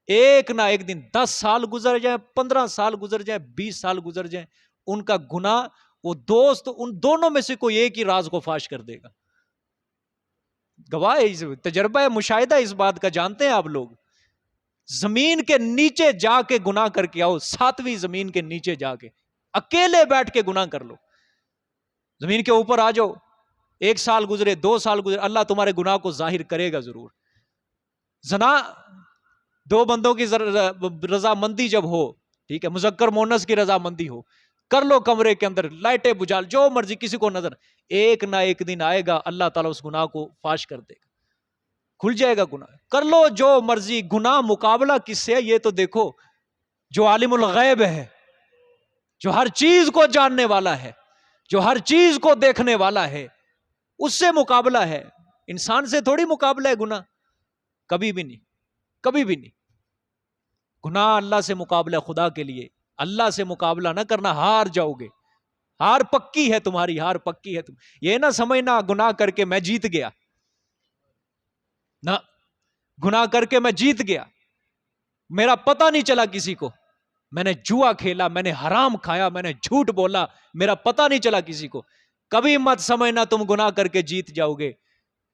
ایک نہ ایک دن 10 سال گزر جائیں، 15 سال گزر جائیں، 20 سال گزر جائیں، ان کا گناہ وہ دوست ان دونوں میں سے کوئی ایک ہی راز کو فاش کر دے گا، گواہ ہے، تجربہ ہے، مشاہدہ اس بات کا، جانتے ہیں آپ لوگ، زمین کے نیچے جا کے گناہ کر کے آؤ، 7ویں زمین کے نیچے جا کے اکیلے بیٹھ کے گناہ کر لو، زمین کے اوپر آ جاؤ، 1 سال گزرے، 2 سال گزرے، اللہ تمہارے گناہ کو ظاہر کرے گا ضرور، زنا 2 بندوں کی رضامندی جب ہو، ٹھیک ہے، مذکر مونس کی رضامندی ہو، کر لو کمرے کے اندر، لائٹیں بجھا، جو مرضی، کسی کو نظر، ایک نہ ایک دن آئے گا اللہ تعالیٰ اس گناہ کو فاش کر دے گا، کھل جائے گا گناہ، کر لو جو مرضی، گناہ مقابلہ کس سے ہے یہ تو دیکھو، جو عالم الغیب ہے، جو ہر چیز کو جاننے والا ہے، جو ہر چیز کو دیکھنے والا ہے، اس سے مقابلہ ہے، انسان سے تھوڑی مقابلہ ہے گناہ، کبھی بھی نہیں، گناہ اللہ سے مقابلہ خدا کے لیے، اللہ سے مقابلہ نہ کرنا، ہار جاؤ گے، ہار پکی ہے تمہاری، ہار پکی ہے، تم یہ نہ سمجھنا گناہ کر کے میں جیت گیا، نہ گناہ کر کے میں جیت گیا، میرا پتہ نہیں چلا کسی کو، میں نے جوا کھیلا، میں نے حرام کھایا، میں نے جھوٹ بولا، میرا پتہ نہیں چلا کسی کو. کبھی مت سمجھنا تم گناہ کر کے جیت جاؤ گے،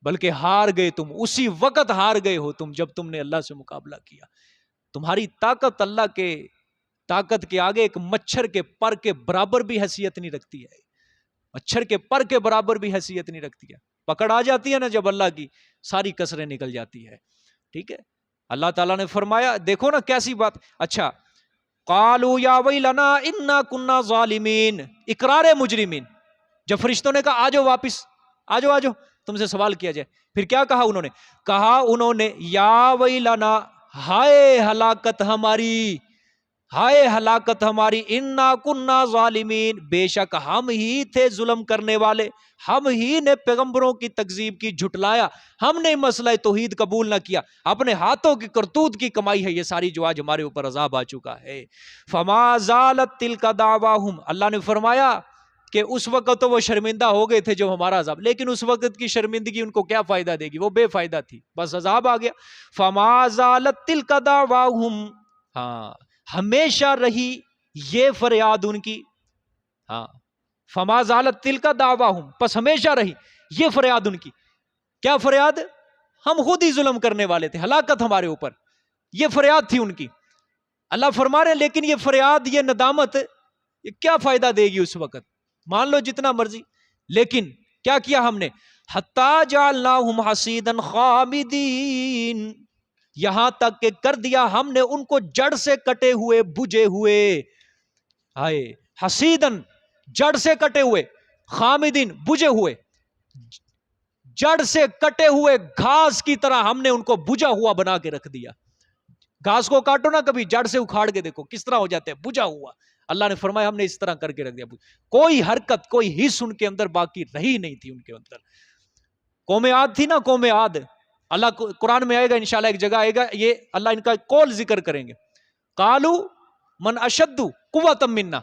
بلکہ ہار گئے تم، اسی وقت ہار گئے ہو تم جب تم نے اللہ سے مقابلہ کیا. تمہاری طاقت اللہ کے طاقت کے آگے ایک مچھر کے پر کے برابر بھی حیثیت نہیں رکھتی ہے. مچھر کے پر کے برابر بھی حیثیت نہیں رکھتی ہے. پکڑ آ جاتی ہے نا جب اللہ کی، ساری کسریں نکل جاتی ہے. ٹھیک ہے، اللہ تعالیٰ نے فرمایا، دیکھو نا کیسی بات. اچھا، قالوا یا ویلنا انا کنا ظالمین، اقرار مجرمین. جب فرشتوں نے کہا آجو واپس، آجو آجو تم سے سوال کیا جائے، پھر کیا کہا انہوں نے یا ویلنا، ہائے ہلاکت ہماری، ہائے ہلاکت ہماری، انا کنا ظالمین، بے شک ہم ہی تھے ظلم کرنے والے، ہم ہی نے پیغمبروں کی تکذیب کی، جھٹلایا، ہم نے مسئلہ توحید قبول نہ کیا، اپنے ہاتھوں کی کرتوت کی کمائی ہے یہ ساری جو آج ہمارے اوپر عذاب آ چکا ہے. فما زالت تلک دعواہم، اللہ نے فرمایا کہ اس وقت تو وہ شرمندہ ہو گئے تھے جب ہمارا عذاب، لیکن اس وقت کی شرمندگی ان کو کیا فائدہ دے گی، وہ بے فائدہ تھی، بس عذاب آ گیا. فما زالت تلک دعواہم، ہاں ہمیشہ رہی یہ فریاد ان کی. ہاں، فما زالت تلک دعواہم، پس ہمیشہ رہی یہ فریاد ان کی. کیا فریاد؟ ہم خود ہی ظلم کرنے والے تھے، ہلاکت ہمارے اوپر، یہ فریاد تھی ان کی. اللہ فرما رہے ہیں لیکن یہ فریاد، یہ ندامت، یہ کیا فائدہ دے گی اس وقت، مان لو جتنا مرضی، لیکن کیا کیا ہم نے، حتی جعلناہم حصیدا خامدین، یہاں تک کہ کر دیا ہم نے ان کو جڑ سے کٹے ہوئے، بجھے ہوئے. ہائے، حصیدن جڑ سے کٹے ہوئے، خامدین بجھے ہوئے، جڑ سے کٹے ہوئے گھاس کی طرح ہم نے ان کو بجھا ہوا بنا کے رکھ دیا. گھاس کو کاٹو نا کبھی، جڑ سے اکھاڑ کے دیکھو کس طرح ہو جاتے ہیں، بجھا ہوا. اللہ نے فرمایا ہم نے اس طرح کر کے رکھ دیا، کوئی حرکت، کوئی حص ان کے اندر باقی رہی نہیں تھی. ان کے اندر قوم عاد تھی نا، قوم عاد، اللہ قرآن میں آئے گا انشاءاللہ، ایک جگہ آئے گا، یہ اللہ ان کا قول ذکر کریں گے. قالو من اشد قوۃ منا،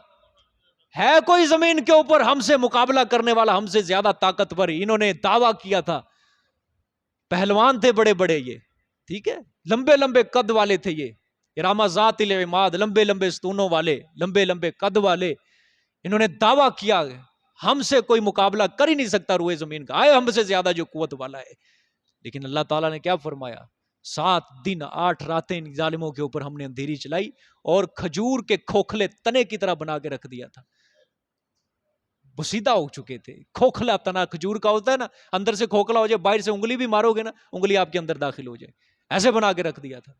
ہے کوئی زمین کے اوپر ہم سے مقابلہ کرنے والا، ہم سے زیادہ طاقتور؟ انہوں نے دعویٰ کیا تھا، پہلوان تھے بڑے بڑے یہ، ٹھیک ہے، لمبے لمبے قد والے تھے یہ، ارامہ ذات العماد، لمبے لمبے ستونوں والے، لمبے لمبے قد والے. انہوں نے دعویٰ کیا ہم سے کوئی مقابلہ کر ہی نہیں سکتا روئے زمین کا، آئے ہم سے زیادہ جو قوت والا ہے. لیکن اللہ تعالیٰ نے کیا فرمایا، 7 دن 8 راتیں ان ظالموں کے اوپر ہم نے اندھیری چلائی اور کھجور کے کھوکھلے تنے کی طرح بنا کے رکھ دیا تھا. بسیدہ ہو چکے تھے. کھوکھلا تنا کھجور کا ہوتا ہے نا، اندر سے کھوکھلا ہو جائے، باہر سے انگلی بھی مارو گے نا، انگلی آپ کے اندر داخل ہو جائے، ایسے بنا کے رکھ دیا تھا.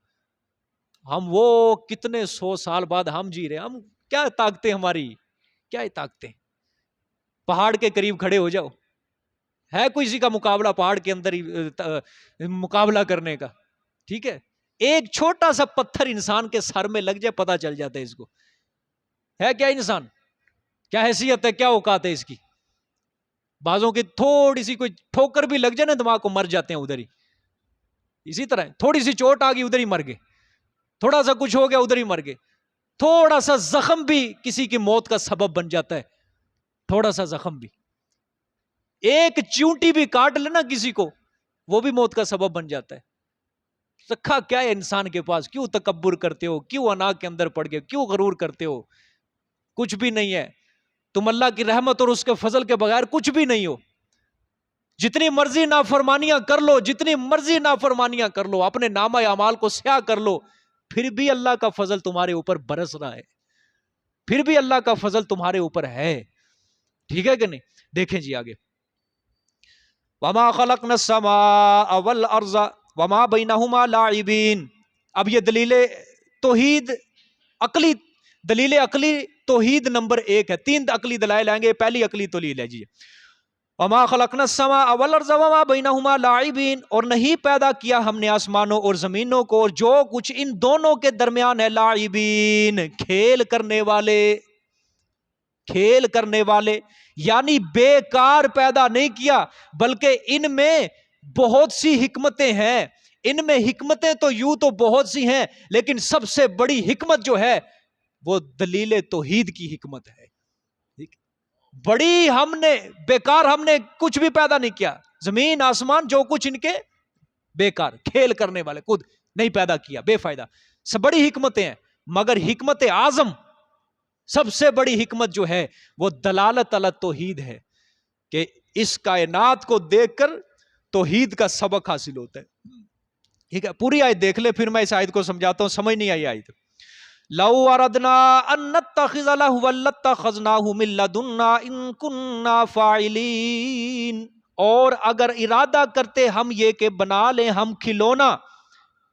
ہم وہ کتنے 100 سال بعد ہم جی رہے، ہم کیا طاقتیں ہماری، کیا طاقتیں. پہاڑ کے قریب کھڑے ہو جاؤ، ہے کوئی کسی کا مقابلہ پہاڑ کے اندر ہی مقابلہ کرنے کا، ٹھیک ہے. ایک چھوٹا سا پتھر انسان کے سر میں لگ جائے پتہ چل جاتا ہے اس کو ہے کیا انسان، کیا حیثیت ہے، کیا اوقات ہے اس کی. بعضوں کی تھوڑی سی کوئی ٹھوکر بھی لگ جائے نا دماغ کو، مر جاتے ہیں ادھر ہی. اسی طرح تھوڑی سی چوٹ آ گئی ادھر ہی مر گئے، تھوڑا سا کچھ ہو گیا ادھر ہی مر گئے. تھوڑا سا زخم بھی کسی کی موت کا سبب بن جاتا ہے، تھوڑا سا زخم بھی، ایک چیونٹی بھی کاٹ لینا کسی کو، وہ بھی موت کا سبب بن جاتا ہے. رکھا کیا ہے انسان کے پاس، کیوں تکبر کرتے ہو، کیوں انا کے اندر پڑ گئے، کیوں غرور کرتے ہو. کچھ بھی نہیں ہے، تم اللہ کی رحمت اور اس کے فضل کے بغیر کچھ بھی نہیں ہو. جتنی مرضی نافرمانیاں کر لو، جتنی مرضی نافرمانیاں کر لو، اپنے نامہ اعمال کو سیاہ کر لو، پھر بھی اللہ کا فضل تمہارے اوپر برس رہا ہے، پھر بھی اللہ کا فضل تمہارے اوپر ہے. ٹھیک ہے کہ نہیں؟ دیکھیں جی آگے، وَمَا خَلَقْنَا السَّمَاءَ وَالْأَرْضَ وَمَا بَيْنَهُمَا لَاعِبِينَ. اب یہ دلیل توحید عقلی، دلیل عقلی توحید نمبر 1 ہے. 3 عقلی دلائل آئیں گے، پہلی عقلی دلیل ہے جی، وَمَا خَلَقْنَا السَّمَاءَ وَالْأَرْضَ وَمَا بَيْنَهُمَا لَاعِبِينَ، اور نہیں پیدا کیا ہم نے آسمانوں اور زمینوں کو اور جو کچھ ان دونوں کے درمیان ہے، لاعبین، کھیل کرنے والے، کھیل کرنے والے، یعنی بیکار پیدا نہیں کیا، بلکہ ان میں بہت سی حکمتیں ہیں. ان میں حکمتیں تو یوں تو بہت سی ہیں، لیکن سب سے بڑی حکمت جو ہے وہ دلیل توحید کی حکمت ہے. بڑی، ہم نے بیکار، ہم نے کچھ بھی پیدا نہیں کیا، زمین آسمان جو کچھ ان کے بیکار کھیل کرنے والے خود نہیں پیدا کیا، بے فائدہ. سب بڑی حکمتیں ہیں، مگر حکمت اعظم، سب سے بڑی حکمت جو ہے وہ دلالت علی توحید ہے، کہ اس کائنات کو دیکھ کر توحید کا سبق حاصل ہوتا ہے. ٹھیک ہے، پوری آیت دیکھ لے، پھر میں اس آیت کو سمجھاتا ہوں، سمجھ نہیں آئی آیت. لو اردنا ان نتخذ لهوا لاتخذناه من لدنا ان كنا فاعلین، اور اگر ارادہ کرتے ہم یہ کہ بنا لیں ہم کھلونا،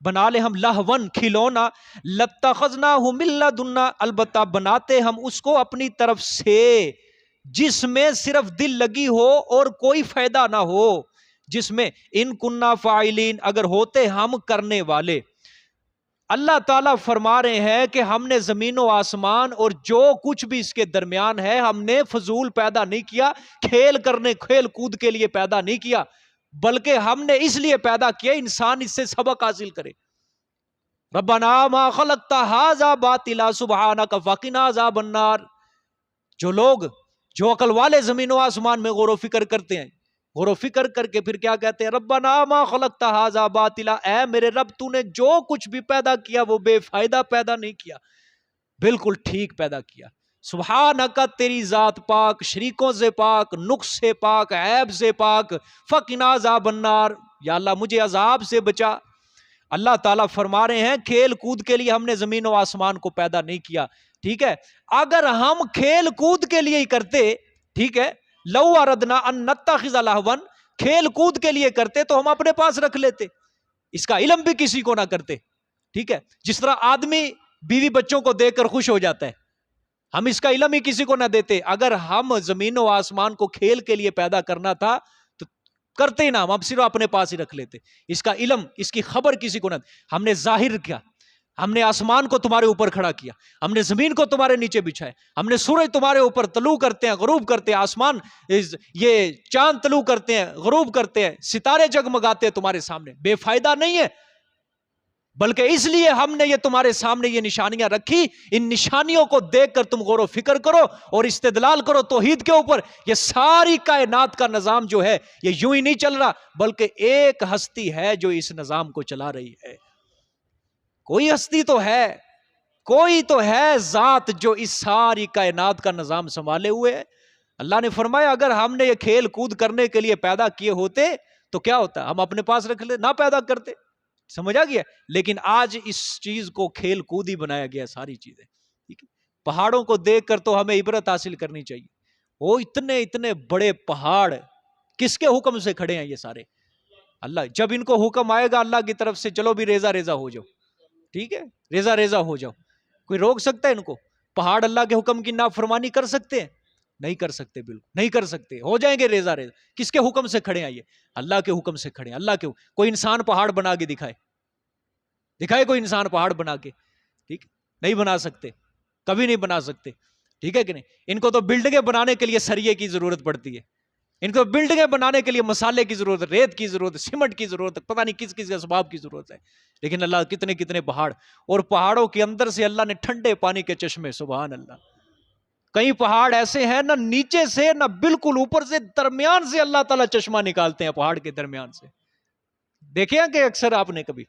بنا لیں ہم لہون کھلونا، لاتخذناه من لدنا، البتہ بناتے ہم اس کو اپنی طرف سے، جس میں صرف دل لگی ہو اور کوئی فائدہ نہ ہو، جس میں ان کننا فاعلین، اگر ہوتے ہم کرنے والے. اللہ تعالیٰ فرما رہے ہیں کہ ہم نے زمین و آسمان اور جو کچھ بھی اس کے درمیان ہے ہم نے فضول پیدا نہیں کیا، کھیل کرنے کھیل کود کے لیے پیدا نہیں کیا، بلکہ ہم نے اس لیے پیدا کیا انسان اس سے سبق حاصل کرے. ربنا ما خلقت ھذا باطلا سبحانک فقنا عذاب النار. جو لوگ، جو عقل والے زمین و آسمان میں غور و فکر کرتے ہیں، غور و فکر کر کے پھر کیا کہتے ہیں، ربنا ما خلقت ھذا باطلا، اے میرے رب تو نے جو کچھ بھی پیدا کیا وہ بے فائدہ پیدا نہیں کیا، بالکل ٹھیک پیدا کیا. سبحانک، تیری ذات پاک، شریکوں سے پاک، نقص سے پاک، عیب سے پاک، فقنا عذاب النار، یا اللہ مجھے عذاب سے بچا. اللہ تعالیٰ فرما رہے ہیں کھیل کود کے لیے ہم نے زمین و آسمان کو پیدا نہیں کیا. ٹھیک ہے، اگر ہم کھیل کود کے لیے ہی کرتے، ٹھیک ہے، لو اردنا ان نتخذ لہوا، کھیل کود کے لیے کرتے تو ہم اپنے پاس رکھ لیتے، اس کا علم بھی کسی کو نہ کرتے. ٹھیک ہے، جس طرح آدمی بیوی بچوں کو دیکھ کر خوش ہو جاتا ہے، ہم اس کا علم ہی کسی کو نہ دیتے. اگر ہم زمین و آسمان کو کھیل کے لیے پیدا کرنا تھا تو کرتے ہی نہ، ہم صرف اپنے پاس ہی رکھ لیتے، اس کا علم، اس کی خبر کسی کو نہ. ہم نے ظاہر کیا، ہم نے آسمان کو تمہارے اوپر کھڑا کیا، ہم نے زمین کو تمہارے نیچے بچھایا، ہم نے سورج تمہارے اوپر طلوع کرتے ہیں غروب کرتے ہیں، آسمان یہ چاند طلوع کرتے ہیں غروب کرتے ہیں، ستارے جگمگاتے ہیں تمہارے سامنے، بے فائدہ نہیں ہے، بلکہ اس لیے ہم نے یہ تمہارے سامنے یہ نشانیاں رکھی، ان نشانیوں کو دیکھ کر تم غور و فکر کرو اور استدلال کرو توحید کے اوپر. یہ ساری کائنات کا نظام جو ہے یہ یوں ہی نہیں چل رہا، بلکہ ایک ہستی ہے جو اس نظام کو چلا رہی ہے. کوئی ہستی تو ہے، کوئی تو ہے ذات جو اس ساری کائنات کا نظام سنبھالے ہوئے ہے. اللہ نے فرمایا اگر ہم نے یہ کھیل کود کرنے کے لیے پیدا کیے ہوتے تو کیا ہوتا، ہم اپنے پاس رکھ لے، نہ پیدا کرتے. سمجھ آ گیا؟ لیکن آج اس چیز کو کھیل کود ہی بنایا گیا ساری چیزیں. ٹھیک ہے، پہاڑوں کو دیکھ کر تو ہمیں عبرت حاصل کرنی چاہیے. وہ اتنے اتنے بڑے پہاڑ کس کے حکم سے کھڑے ہیں یہ سارے؟ اللہ، جب ان کو حکم آئے گا اللہ کی طرف سے چلو بھی ریزہ ریزہ ہو جاؤ، ٹھیک ہے، ریزہ ریزہ ہو جاؤ، کوئی روک سکتا ہے ان کو؟ پہاڑ اللہ کے حکم کی نافرمانی کر سکتے ہیں؟ نہیں کر سکتے، بالکل نہیں کر سکتے، ہو جائیں گے ریزہ ریزہ. کس کے حکم سے کھڑے ہیں یہ؟ اللہ کے حکم سے کھڑے ہیں. اللہ کے کوئی انسان پہاڑ بنا کے دکھائے کوئی انسان پہاڑ بنا کے؟ ٹھیک، نہیں بنا سکتے، کبھی نہیں بنا سکتے. ٹھیک ہے کہ نہیں؟ ان کو تو بلڈنگیں بنانے کے لیے سریے کی ضرورت پڑتی ہے، ان کو بلڈنگیں بنانے کے لیے مسالے کی ضرورت ہے، ریت کی ضرورت ہے، سیمنٹ کی ضرورت ہے، پتہ نہیں کس کس اسباب کی ضرورت ہے. لیکن اللہ کتنے کتنے پہاڑ، اور پہاڑوں کے اندر سے اللہ نے ٹھنڈے پانی کے چشمے، سبحان اللہ. کئی پہاڑ ایسے ہیں نہ نیچے سے نہ بالکل اوپر سے، درمیان سے اللہ تعالیٰ چشمہ نکالتے ہیں پہاڑ کے درمیان سے. دیکھیں کہ اکثر آپ نے کبھی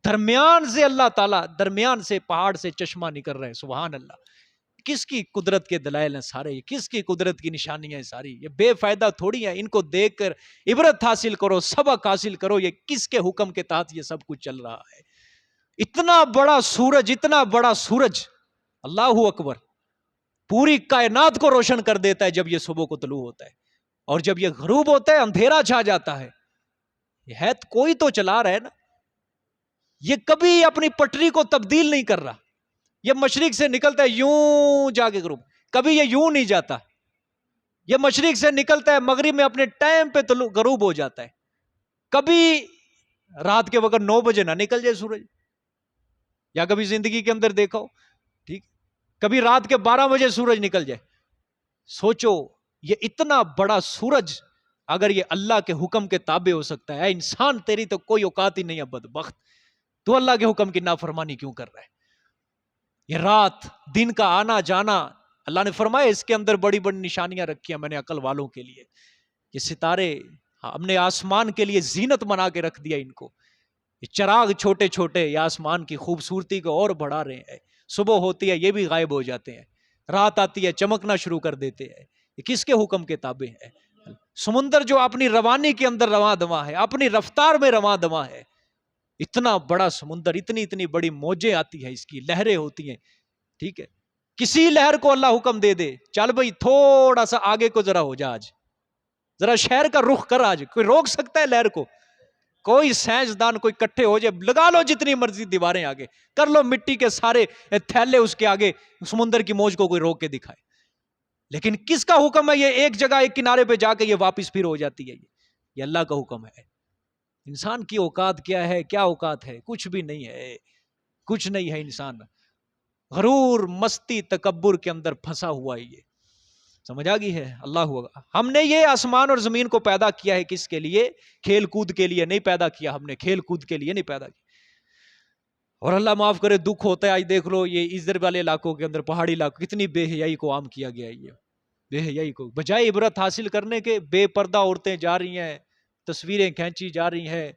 درمیان سے اللہ تعالیٰ، درمیان سے پہاڑ سے چشمہ نکل رہے ہیں، سبحان اللہ. کس کی قدرت کے دلائل ہیں سارے، کس کی قدرت کی نشانیاں ہیں ساری، یہ بے فائدہ تھوڑی ہیں. ان کو دیکھ کر عبرت حاصل کرو، سبق حاصل کرو، یہ کس کے حکم کے تحت یہ سب کچھ چل رہا ہے. اتنا بڑا سورج، اتنا بڑا سورج، اللہ اکبر، پوری کائنات کو روشن کر دیتا ہے جب یہ صبح کو طلوع ہوتا ہے، اور جب یہ غروب ہوتا ہے اندھیرا چھا جاتا ہے. یہ ہے کوئی تو چلا رہا ہے نا، یہ کبھی اپنی پٹری کو تبدیل نہیں کر رہا. یہ مشرق سے نکلتا ہے یوں جا کے غروب، کبھی یہ یوں نہیں جاتا. یہ مشرق سے نکلتا ہے مغرب میں اپنے ٹائم پہ غروب ہو جاتا ہے. کبھی رات کے وقت 9 بجے نہ نکل جائے سورج، یا کبھی زندگی کے اندر دیکھو، ٹھیک، کبھی رات کے 12 بجے سورج نکل جائے. سوچو یہ اتنا بڑا سورج اگر یہ اللہ کے حکم کے تابع ہو سکتا ہے، انسان تیری تو کوئی اوقات ہی نہیں ہے بدبخت، تو اللہ کے حکم کی نافرمانی کیوں کر رہا ہے؟ یہ رات دن کا آنا جانا، اللہ نے فرمایا اس کے اندر بڑی بڑی نشانیاں رکھی ہیں میں نے عقل والوں کے لیے. یہ ستارے ہم نے آسمان کے لیے زینت بنا کے رکھ دیا ان کو. چراغ چھوٹے چھوٹے یہ آسمان کی خوبصورتی کو اور بڑھا رہے ہیں. صبح ہوتی ہے یہ بھی غائب ہو جاتے ہیں, رات آتی ہے چمکنا شروع کر دیتے ہیں. یہ کس کے حکم کے تابع ہے؟ سمندر جو اپنی روانی کے اندر رواں دواں ہے, اپنی رفتار میں رواں دواں ہے. اتنا بڑا سمندر, اتنی بڑی موجیں آتی ہیں, اس کی لہریں ہوتی ہیں. ٹھیک ہے, کسی لہر کو اللہ حکم دے دے, چل بھئی تھوڑا سا آگے کو ذرا ہو جا, آج ذرا شہر کا رخ کر, آج کوئی روک سکتا ہے لہر کو؟ کوئی سائنسدان کوئی کٹھے ہو جائے, لگا لو جتنی مرضی دیواریں آگے, کر لو مٹی کے سارے تھیلے اس کے آگے, سمندر کی موج کو کوئی روک کے دکھائے. لیکن کس کا حکم ہے یہ ایک جگہ ایک کنارے پہ جا کے یہ واپس پھر ہو جاتی ہے؟ یہ اللہ کا حکم ہے. انسان کی اوقات کیا ہے؟ کیا اوقات ہے؟ کچھ بھی نہیں ہے, کچھ نہیں ہے. انسان غرور مستی تکبر کے اندر پھنسا ہوا ہے. یہ سمجھ آ گئی ہے؟ اللہ ہوگا. ہم نے یہ آسمان اور زمین کو پیدا کیا ہے کس کے لیے؟ کھیل کود کے لیے نہیں پیدا کیا ہم نے, کھیل کود کے لیے نہیں پیدا کیا. اور اللہ معاف کرے دکھ ہوتا ہے, آج دیکھ لو یہ ادھر والے علاقوں کے اندر, پہاڑی علاقوں, کتنی بے حیائی کو عام کیا گیا ہے. یہ بے حیائی کو بجائے عبرت حاصل کرنے کے بے پردہ عورتیں جا رہی ہیں, تصویریں کھینچی جا رہی ہیں,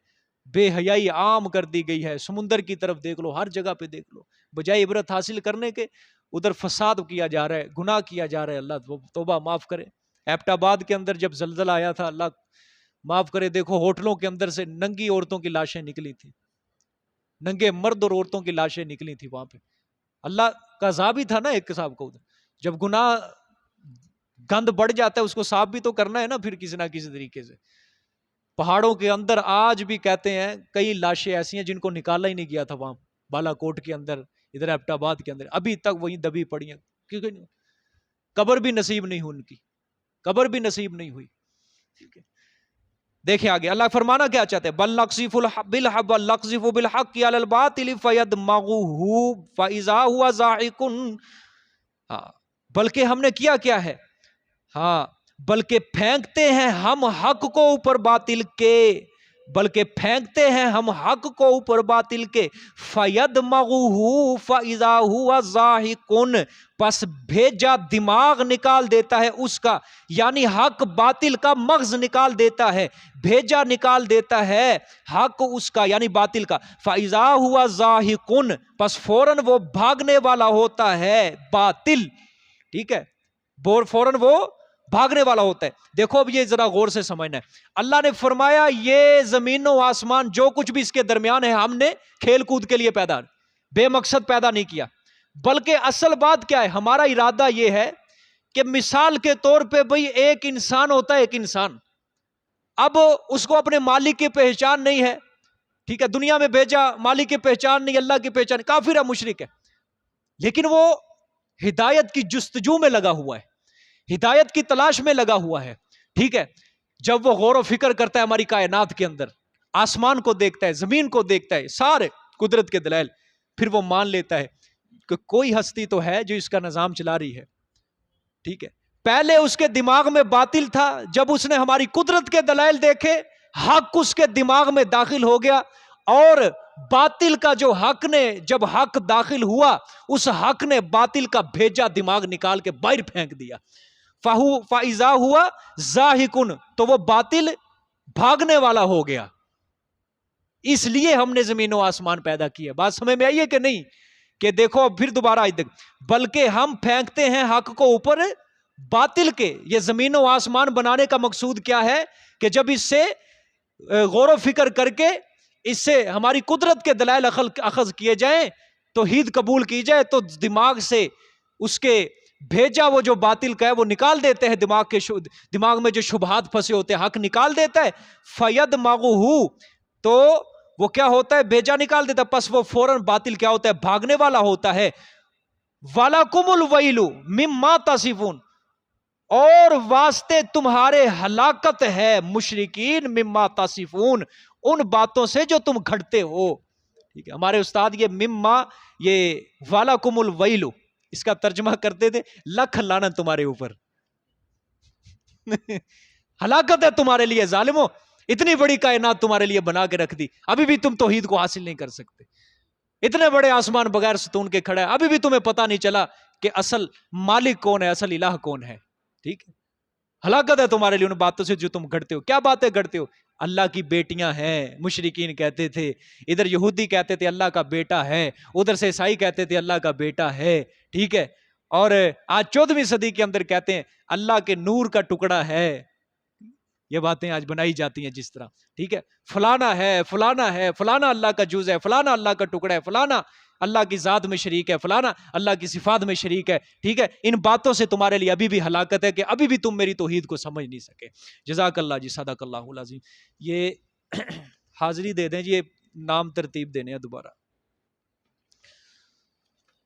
بے حیائی عام کر دی گئی ہے. سمندر کی طرف دیکھ لو, ہر جگہ پہ دیکھ لو, بجائے عبرت حاصل کرنے کے ادھر فساد کیا جا رہا ہے, گناہ کیا جا رہا ہے. اللہ توبہ معاف کرے. ایبٹ آباد کے اندر جب زلزلہ آیا تھا, اللہ معاف کرے, دیکھو ہوٹلوں کے اندر سے ننگی عورتوں کی لاشیں نکلی تھی, ننگے مرد اور عورتوں کی لاشیں نکلی تھی وہاں پہ. اللہ کا عذاب ہی تھا نا ایک صاحب کو. جب گناہ گند بڑھ جاتا ہے اس کو صاف بھی تو کرنا ہے نا پھر کسی نہ کسی طریقے سے. پہاڑوں کے اندر آج بھی کہتے ہیں کئی لاشیں ایسی ہیں جن کو نکالا ہی نہیں گیا تھا, وہاں بالا کوٹ کے اندر, ادھر ایبٹ آباد کے اندر ابھی تک وہیں دبی پڑی ہیں, کیونکہ قبر بھی نصیب نہیں ہوئی, ان کی قبر بھی نصیب نہیں ہوئی. ٹھیک ہے, دیکھیں آگے اللہ فرمانا کیا چاہتے ہیں, بل نقذف بالحق نقذف بالحق علی الباطل فیدمغه فاذا هو زاهق. ہاں بلکہ ہم نے کیا ہے, ہاں بلکہ پھینکتے ہیں ہم حق کو اوپر باطل کے, بلکہ پھینکتے ہیں ہم حق کو اوپر باطل کے. فَيَدْمَغُهُ فَإِذَا هُوَ زَاهِقٌ, پس بھیجا دماغ نکال دیتا ہے اس کا, یعنی حق باطل کا مغز نکال دیتا ہے, بھیجا نکال دیتا ہے حق اس کا یعنی باطل کا. فَإِذَا هُوَ زَاهِقٌ, پس فوراً وہ بھاگنے والا ہوتا ہے باطل. ٹھیک ہے, فوراً وہ بھاگنے والا ہوتا ہے. دیکھو اب یہ ذرا غور سے سمجھنا ہے. اللہ نے فرمایا یہ زمین و آسمان جو کچھ بھی اس کے درمیان ہے ہم نے کھیل کود کے لیے پیدا, بے مقصد پیدا نہیں کیا. بلکہ اصل بات کیا ہے, ہمارا ارادہ یہ ہے کہ مثال کے طور پہ بھئی ایک انسان ہوتا ہے, ایک انسان, اب اس کو اپنے مالک کی پہچان نہیں ہے. ٹھیک ہے, دنیا میں بھیجا, مالک کی پہچان نہیں, اللہ کی پہچان, کافر ہے, مشرک ہے, لیکن وہ ہدایت کی جستجو میں لگا ہوا ہے, ہدایت کی تلاش میں لگا ہوا ہے. ٹھیک ہے, جب وہ غور و فکر کرتا ہے ہماری کائنات کے اندر, آسمان کو دیکھتا ہے, زمین کو دیکھتا ہے, سارے قدرت کے دلائل, پھر وہ مان لیتا ہے کہ کوئی ہستی تو ہے جو اس کا نظام چلا رہی ہے. ٹھیک ہے, پہلے اس کے دماغ میں باطل تھا, جب اس نے ہماری قدرت کے دلائل دیکھے حق اس کے دماغ میں داخل ہو گیا, اور باطل کا جو حق نے جب حق داخل ہوا اس حق نے باطل کا بھیجا دماغ نکال کے باہر پھینک دیا. فَإِذَا هُوَ زَاهِقٌ, تو وہ باطل بھاگنے والا ہو گیا. اس لیے ہم نے زمین و آسمان پیدا کیا. بات سمجھ میں آئی ہے کہ نہیں؟ کہ دیکھو پھر دوبارہ آج تک, بلکہ ہم پھینکتے ہیں حق کو اوپر باطل کے. یہ زمین و آسمان بنانے کا مقصود کیا ہے کہ جب اس سے غور و فکر کر کے اس سے ہماری قدرت کے دلائل اخذ کیے جائیں, توحید قبول کی جائے, تو دماغ سے اس کے بھیجا وہ جو باطل کا ہے وہ نکال دیتے ہیں, دماغ میں جو شبہات پھنسے ہوتے ہیں حق نکال دیتا ہے. فَيَدْمَغُهُ, تو وہ کیا ہوتا ہے, بھیجا نکال دیتا ہے, پس وہ فوراً باطل کیا ہوتا ہے, بھاگنے والا ہوتا ہے. وَلَكُمُ الْوَيْلُ مِمَّا تَصِفُونَ, اور واسطے تمہارے ہلاکت ہے مشرکین, مما تصفون, ان باتوں سے جو تم گھڑتے ہو. ٹھیک ہے, ہمارے استاد یہ مما, یہ وَلَكُمُ الْوَيْلُ, اس کا ترجمہ کرتے تھے لکھ لعنت تمہارے اوپر, ہلاکت ہے تمہارے لیے ظالموں, اتنی بڑی کائنات تمہارے لیے بنا کے رکھ دی, ابھی بھی تم توحید کو حاصل نہیں کر سکتے. اتنے بڑے آسمان بغیر ستون کے کھڑا ہے, ابھی بھی تمہیں پتہ نہیں چلا کہ اصل مالک کون ہے, اصل الہ کون ہے. ٹھیک ہے, ہلاکت ہے تمہارے لیے ان باتوں سے جو تم گھڑتے ہو. کیا باتیں گھڑتے ہو؟ اللہ کی بیٹیاں ہیں، مشرکین کہتے تھے. ادھر یہودی کہتے تھے اللہ کا بیٹا ہے، ادھر سے عیسائی کہتے تھے اللہ کا بیٹا ہے. ٹھیک ہے. اور آج 14ویں صدی کے اندر کہتے ہیں اللہ کے نور کا ٹکڑا ہے. یہ باتیں آج بنائی جاتی ہیں جس طرح. ٹھیک ہے. فلانا ہے، فلانا ہے، فلانا اللہ کا جز ہے، فلانا اللہ کا ٹکڑا ہے، فلانا اللہ کی ذات میں شریک ہے، فلانا اللہ کی صفات میں شریک ہے. ٹھیک ہے. ان باتوں سے تمہارے لیے ابھی بھی ہلاکت ہے کہ ابھی بھی تم میری توحید کو سمجھ نہیں سکے. جزاک اللہ جی، صدق اللہ العظیم. یہ حاضری دے دیں جی، یہ نام ترتیب دینے ہیں دوبارہ.